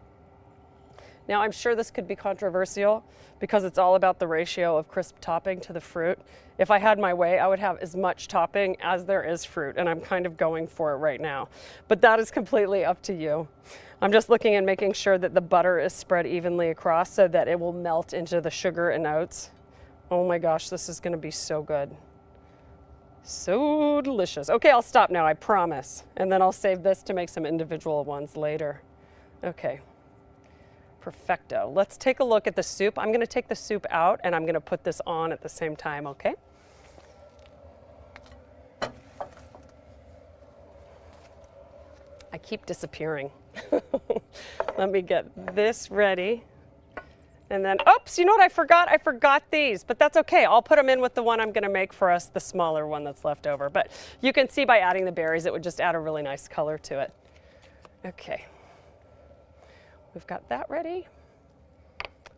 Now I'm sure this could be controversial because it's all about the ratio of crisp topping to the fruit. If I had my way, I would have as much topping as there is fruit, and I'm kind of going for it right now. But that is completely up to you. I'm just looking and making sure that the butter is spread evenly across so that it will melt into the sugar and oats. Oh my gosh, this is gonna be so good. So delicious. Okay, I'll stop now, I promise. And then I'll save this to make some individual ones later. Okay. Perfecto. Let's take a look at the soup. I'm going to take the soup out and I'm going to put this on at the same time, okay? I keep disappearing. Let me get this ready. And then, oops, you know what I forgot? I forgot these, but that's okay. I'll put them in with the one I'm going to make for us, the smaller one that's left over. But you can see by adding the berries, it would just add a really nice color to it. Okay. We've got that ready.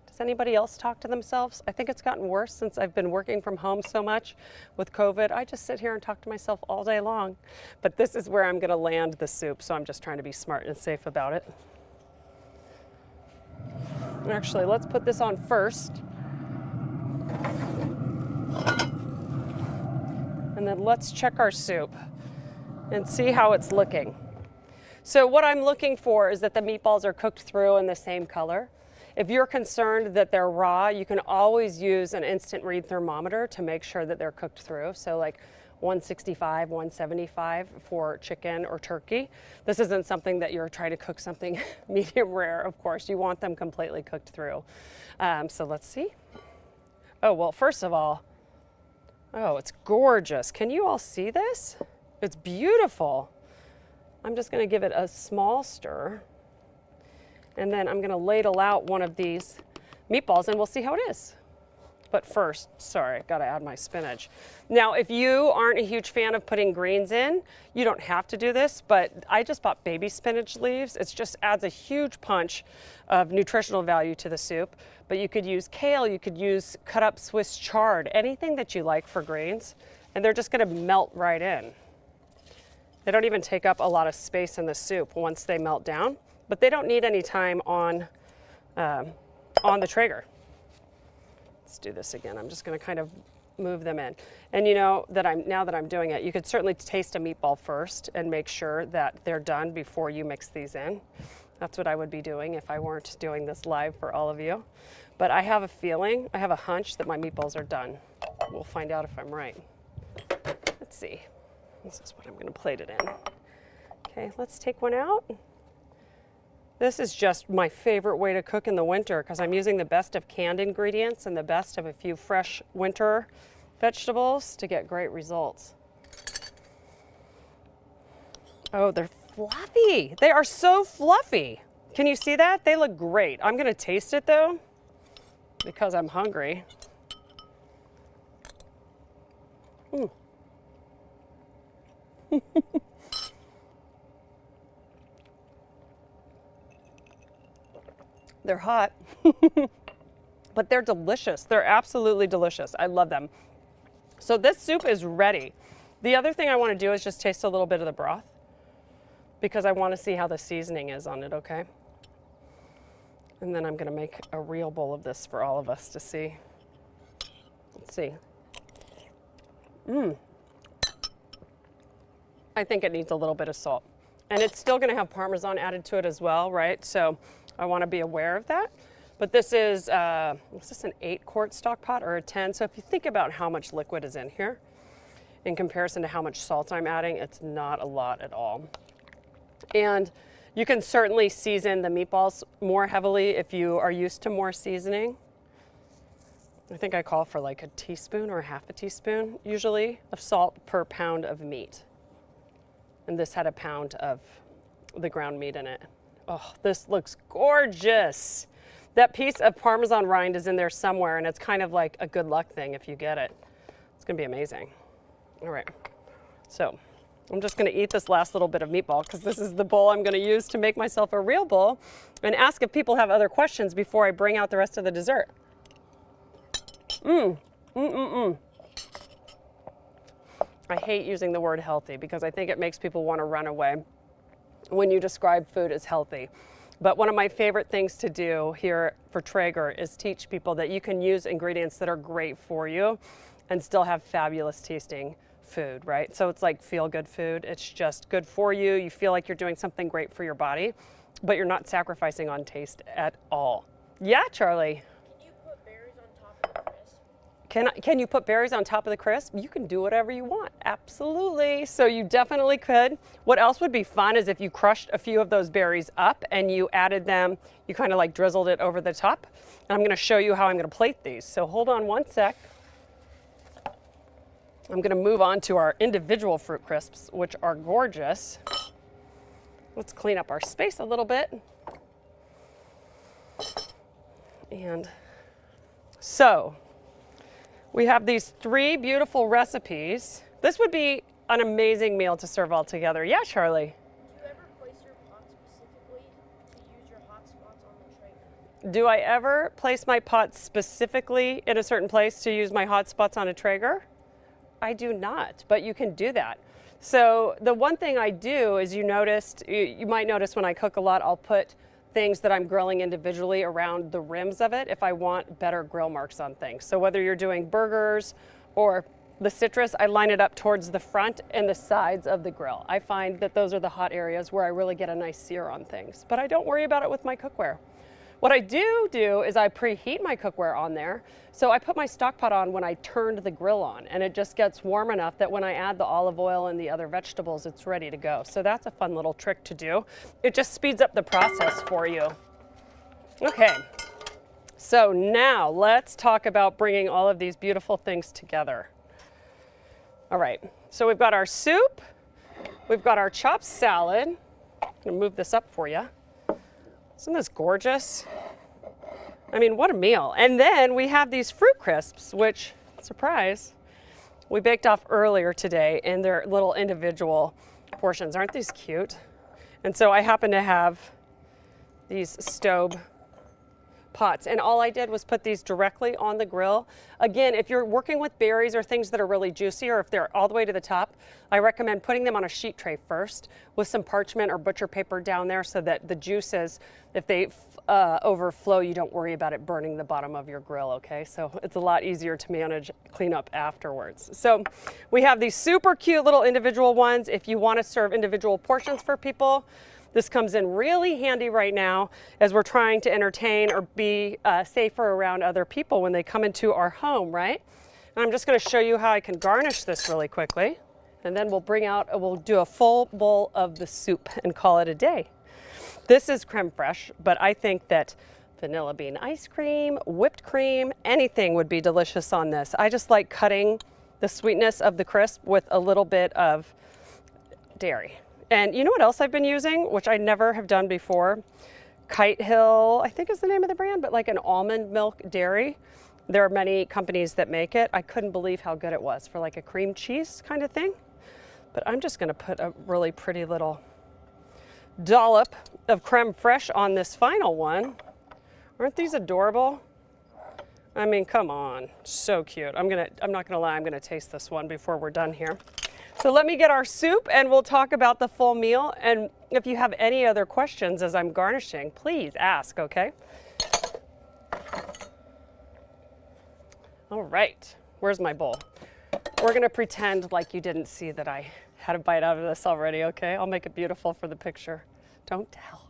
Does anybody else talk to themselves? I think it's gotten worse since I've been working from home so much with COVID. I just sit here and talk to myself all day long. But this is where I'm going to land the soup, so I'm just trying to be smart and safe about it. Actually, let's put this on first. And then let's check our soup and see how it's looking. So what I'm looking for is that the meatballs are cooked through in the same color. If you're concerned that they're raw, you can always use an instant read thermometer to make sure that they're cooked through. So like 165, 175 for chicken or turkey. This isn't something that you're trying to cook something medium rare, of course. You want them completely cooked through. So let's see. Oh, well, first of all, oh, it's gorgeous. Can you all see this? It's beautiful. I'm just going to give it a small stir, and then I'm going to ladle out one of these meatballs and we'll see how it is. But first, sorry, got to add my spinach. Now, if you aren't a huge fan of putting greens in, you don't have to do this, but I just bought baby spinach leaves. It just adds a huge punch of nutritional value to the soup. But you could use kale, you could use cut up Swiss chard, anything that you like for greens, and they're just going to melt right in. They don't even take up a lot of space in the soup once they melt down, but they don't need any time on the Traeger. Let's do this again. I'm just going to kind of move them in. And you know that now that I'm doing it, you could certainly taste a meatball first and make sure that they're done before you mix these in. That's what I would be doing if I weren't doing this live for all of you. But I have a feeling, I have a hunch that my meatballs are done. We'll find out if I'm right. Let's see. This is what I'm going to plate it in. Okay, let's take one out. This is just my favorite way to cook in the winter because I'm using the best of canned ingredients and the best of a few fresh winter vegetables to get great results. Oh, they're fluffy. They are so fluffy. Can you see that? They look great. I'm going to taste it though because I'm hungry. Mm. They're hot, but they're delicious. They're absolutely delicious. I love them. So this soup is ready. The other thing I want to do is just taste a little bit of the broth because I want to see how the seasoning is on it, okay? And then I'm gonna make a real bowl of this for all of us to see. Let's see. I think it needs a little bit of salt. And it's still gonna have Parmesan added to it as well, right? So I wanna be aware of that. But this is an 8-quart stock pot or a 10? So if you think about how much liquid is in here, in comparison to how much salt I'm adding, it's not a lot at all. And you can certainly season the meatballs more heavily if you are used to more seasoning. I think I call for like a teaspoon or half a teaspoon, usually, of salt per pound of meat. And this had a pound of the ground meat in it. Oh, this looks gorgeous. That piece of Parmesan rind is in there somewhere, and it's kind of like a good luck thing if you get it. It's gonna be amazing. All right, so I'm just gonna eat this last little bit of meatball because this is the bowl I'm gonna use to make myself a real bowl and ask if people have other questions before I bring out the rest of the dessert. I hate using the word healthy because I think it makes people want to run away when you describe food as healthy. But one of my favorite things to do here for Traeger is teach people that you can use ingredients that are great for you and still have fabulous tasting food, right? So it's like feel-good food. It's just good for you. You feel like you're doing something great for your body, but you're not sacrificing on taste at all. Yeah, Charlie? Can you put berries on top of the crisp? Can you put berries on top of the crisp? You can do whatever you want. Absolutely. So you definitely could. What else would be fun is if you crushed a few of those berries up and you added them, you kind of like drizzled it over the top. And I'm going to show you how I'm going to plate these. So hold on one sec. I'm going to move on to our individual fruit crisps, which are gorgeous. Let's clean up our space a little bit. And so we have these 3 beautiful recipes. This would be an amazing meal to serve all together. Yeah, Charlie? Do you ever place your pot specifically to use your hot spots on the Traeger? Do I ever place my pot specifically in a certain place to use my hot spots on a Traeger? I do not, but you can do that. So the one thing I do is you might notice when I cook a lot, I'll put things that I'm grilling individually around the rims of it if I want better grill marks on things. So whether you're doing burgers or the citrus, I line it up towards the front and the sides of the grill. I find that those are the hot areas where I really get a nice sear on things, but I don't worry about it with my cookware. What I do is I preheat my cookware on there. So I put my stock pot on when I turned the grill on, and it just gets warm enough that when I add the olive oil and the other vegetables, it's ready to go. So that's a fun little trick to do. It just speeds up the process for you. Okay, so now let's talk about bringing all of these beautiful things together. All right, so we've got our soup, we've got our chopped salad. I'm gonna move this up for you. Isn't this gorgeous? I mean, what a meal. And then we have these fruit crisps, which, surprise, we baked off earlier today in their little individual portions. Aren't these cute? And so I happen to have these stove pots, and all I did was put these directly on the grill. Again, if you're working with berries or things that are really juicy, or if they're all the way to the top, I recommend putting them on a sheet tray first with some parchment or butcher paper down there so that the juices, if they overflow, you don't worry about it burning the bottom of your grill, okay? So it's a lot easier to manage cleanup afterwards. So we have these super cute little individual ones. If you want to serve individual portions for people, this comes in really handy right now as we're trying to entertain or be safer around other people when they come into our home, right? And I'm just going to show you how I can garnish this really quickly. And then we'll do a full bowl of the soup and call it a day. This is creme fraiche, but I think that vanilla bean ice cream, whipped cream, anything would be delicious on this. I just like cutting the sweetness of the crisp with a little bit of dairy. And you know what else I've been using, which I never have done before? Kite Hill, I think is the name of the brand, but like an almond milk dairy. There are many companies that make it. I couldn't believe how good it was for like a cream cheese kind of thing. But I'm just gonna put a really pretty little dollop of creme fraiche on this final one. Aren't these adorable? I mean, come on, so cute. I'm not gonna lie, I'm gonna taste this one before we're done here. So let me get our soup and we'll talk about the full meal. And if you have any other questions as I'm garnishing, please ask, okay? All right, where's my bowl? We're gonna pretend like you didn't see that I had a bite out of this already, okay? I'll make it beautiful for the picture. Don't tell.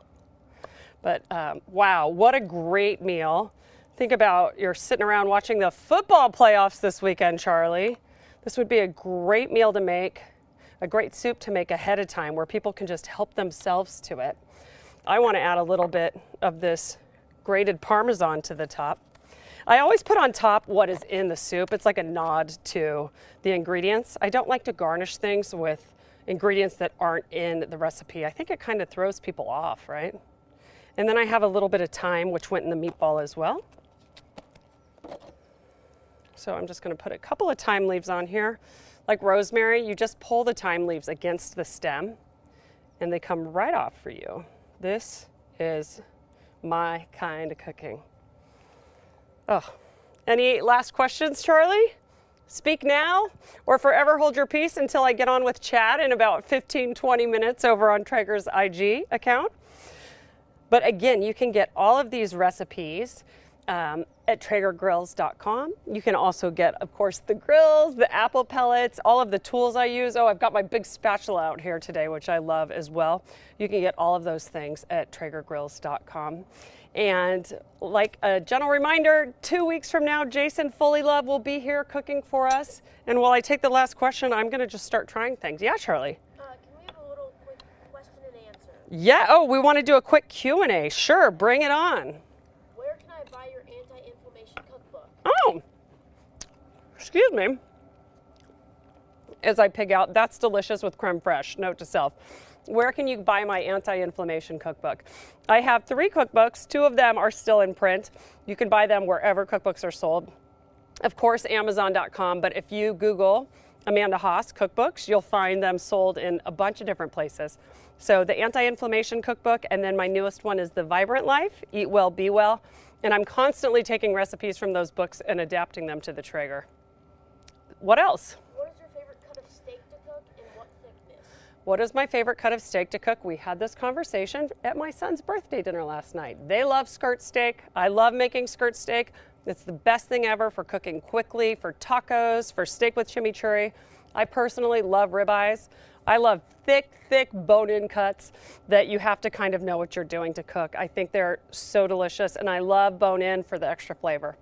But wow, what a great meal. Think about you're sitting around watching the football playoffs this weekend, Charlie. This would be a great meal to make, a great soup to make ahead of time where people can just help themselves to it. I want to add a little bit of this grated Parmesan to the top. I always put on top what is in the soup. It's like a nod to the ingredients. I don't like to garnish things with ingredients that aren't in the recipe. I think it kind of throws people off, right? And then I have a little bit of thyme, which went in the meatball as well. So I'm just going to put a couple of thyme leaves on here. Like rosemary, you just pull the thyme leaves against the stem and they come right off for you. This is my kind of cooking. Oh, any last questions, Charlie? Speak now or forever hold your peace until I get on with Chad in about 15, 20 minutes over on Traeger's IG account. But again, you can get all of these recipes at TraegerGrills.com. You can also get, of course, the grills, the apple pellets, all of the tools I use. Oh, I've got my big spatula out here today, which I love as well. You can get all of those things at TraegerGrills.com. And like a gentle reminder, 2 weeks from now, Jason Fully Love will be here cooking for us. And while I take the last question, I'm going to just start trying things. Yeah, Charlie? Can we have a little quick question and answer? Yeah. Oh, we want to do a quick Q&A. Sure. Bring it on. Where can I buy your anti-inflammation cookbook? Oh, excuse me. As I pig out, that's delicious with creme fraiche. Note to self. Where can you buy my anti-inflammation cookbook? I have 3 cookbooks. 2 of them are still in print. You can buy them wherever cookbooks are sold. Of course, Amazon.com, but if you Google Amanda Haas cookbooks, you'll find them sold in a bunch of different places. So the anti-inflammation cookbook, and then my newest one is The Vibrant Life, Eat Well, Be Well. And I'm constantly taking recipes from those books and adapting them to the Traeger. What else? What is your favorite cut of steak to cook and what thickness? What is my favorite cut of steak to cook? We had this conversation at my son's birthday dinner last night. They love skirt steak. I love making skirt steak. It's the best thing ever for cooking quickly, for tacos, for steak with chimichurri. I personally love ribeyes. I love thick, thick bone-in cuts that you have to kind of know what you're doing to cook. I think they're so delicious, and I love bone-in for the extra flavor.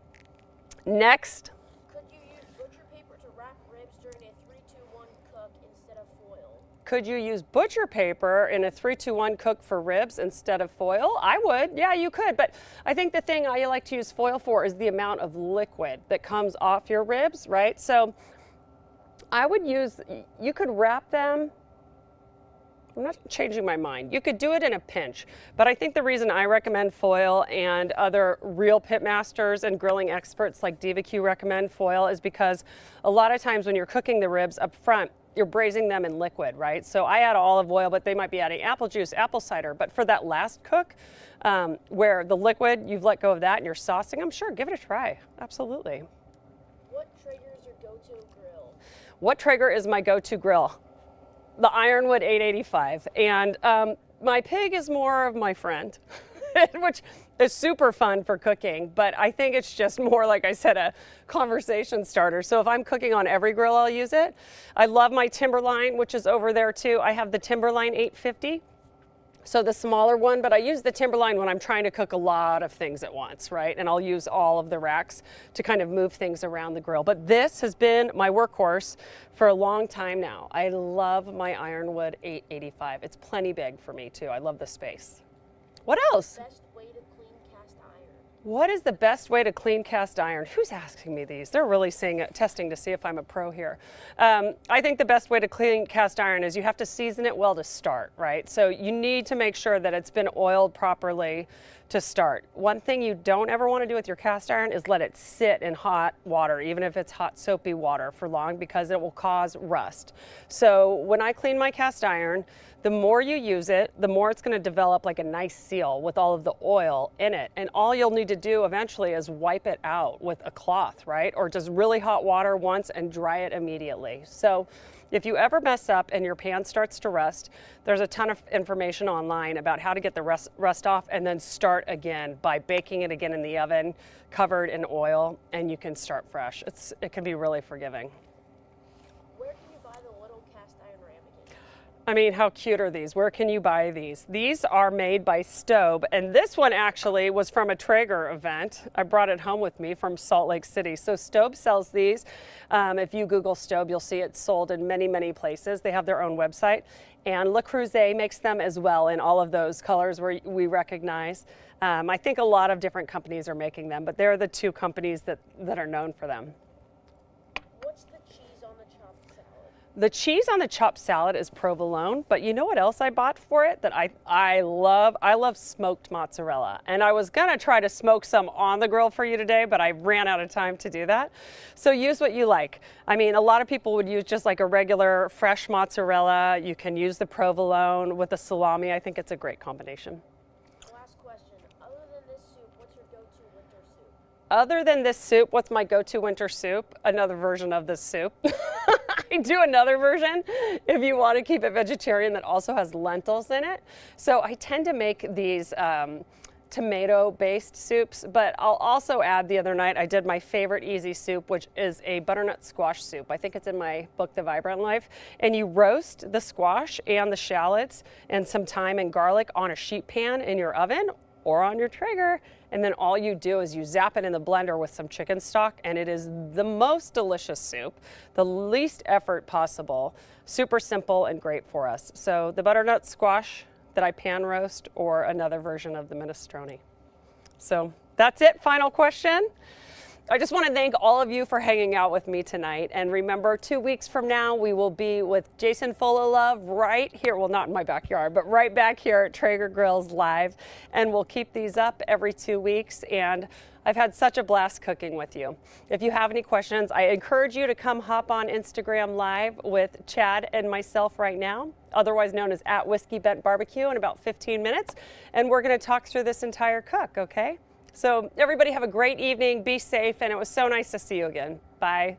Next. Could you use butcher paper to wrap ribs during a 3-2-1 cook instead of foil? Could you use butcher paper in a 3-2-1 cook for ribs instead of foil? I would, yeah, you could. But I think the thing I like to use foil for is the amount of liquid that comes off your ribs, right? So I would use, you could wrap them. I'm not changing my mind. You could do it in a pinch, but I think the reason I recommend foil and other real pit masters and grilling experts like DivaQ recommend foil is because a lot of times when you're cooking the ribs up front, you're braising them in liquid, right? So I add olive oil, but they might be adding apple juice, apple cider. But for that last cook, where the liquid, you've let go of that and you're saucing them, sure, give it a try. Absolutely. What Traeger is your go-to grill? What Traeger is my go-to grill? The Ironwood 885. And my pig is more of my friend, which is super fun for cooking, but I think it's just more, like I said, a conversation starter. So if I'm cooking on every grill, I'll use it. I love my Timberline, which is over there too. I have the Timberline 850. So the smaller one, but I use the Timberline when I'm trying to cook a lot of things at once, right? And I'll use all of the racks to kind of move things around the grill. But this has been my workhorse for a long time now. I love my Ironwood 885. It's plenty big for me too. I love the space. What else? Best way to clean cast iron. What is the best way to clean cast iron? Who's asking me these? They're really testing to see if I'm a pro here. I think the best way to clean cast iron is you have to season it well to start, right? So you need to make sure that it's been oiled properly to start. One thing you don't ever want to do with your cast iron is let it sit in hot water, even if it's hot soapy water for long, because it will cause rust. So when I clean my cast iron, the more you use it, the more it's going to develop like a nice seal with all of the oil in it. And all you'll need to do eventually is wipe it out with a cloth, right? Or just really hot water once and dry it immediately. So If you ever mess up and your pan starts to rust, there's a ton of information online about how to get the rust off and then start again by baking it again in the oven, covered in oil, and you can start fresh. It can be really forgiving. Where can you buy the little cast iron ramekin? I mean, how cute are these? Where can you buy these? These are made by Stobe, and this one actually was from a Traeger event. I brought it home with me from Salt Lake City. So Stobe sells these. If you Google Stobe, you'll see it sold in many, many places. They have their own website, and Le Creuset makes them as well in all of those colors where we recognize. I think a lot of different companies are making them, but they're the two companies that are known for them. What's the cheese on the chopped salad? The cheese on the chopped salad is provolone, but you know what else I bought for it that I love? I love smoked mozzarella. And I was gonna try to smoke some on the grill for you today, but I ran out of time to do that. So use what you like. I mean, a lot of people would use just like a regular fresh mozzarella. You can use the provolone with the salami. I think it's a great combination. Last question. Other than this soup, what's your go-to winter soup? Other than this soup, what's my go-to winter soup? Another version of this soup. I do another version if you want to keep it vegetarian that also has lentils in it. So I tend to make these tomato-based soups, but I'll also add, the other night I did my favorite easy soup, which is a butternut squash soup. I think it's in my book, The Vibrant Life. And you roast the squash and the shallots and some thyme and garlic on a sheet pan in your oven or on your Traeger, and then all you do is you zap it in the blender with some chicken stock, and it is the most delicious soup, the least effort possible, super simple and great for us. So the butternut squash that I pan roast, or another version of the minestrone. So that's it. Final question. I just want to thank all of you for hanging out with me tonight. And remember, 2 weeks from now, we will be with Jason Full-of-Love right here. Well, not in my backyard, but right back here at Traeger Grills Live. And we'll keep these up every 2 weeks. And I've had such a blast cooking with you. If you have any questions, I encourage you to come hop on Instagram Live with Chad and myself right now, otherwise known as @WhiskeyBentBarbecue, in about 15 minutes. And we're going to talk through this entire cook, okay? So everybody have a great evening, be safe, and it was so nice to see you again. Bye.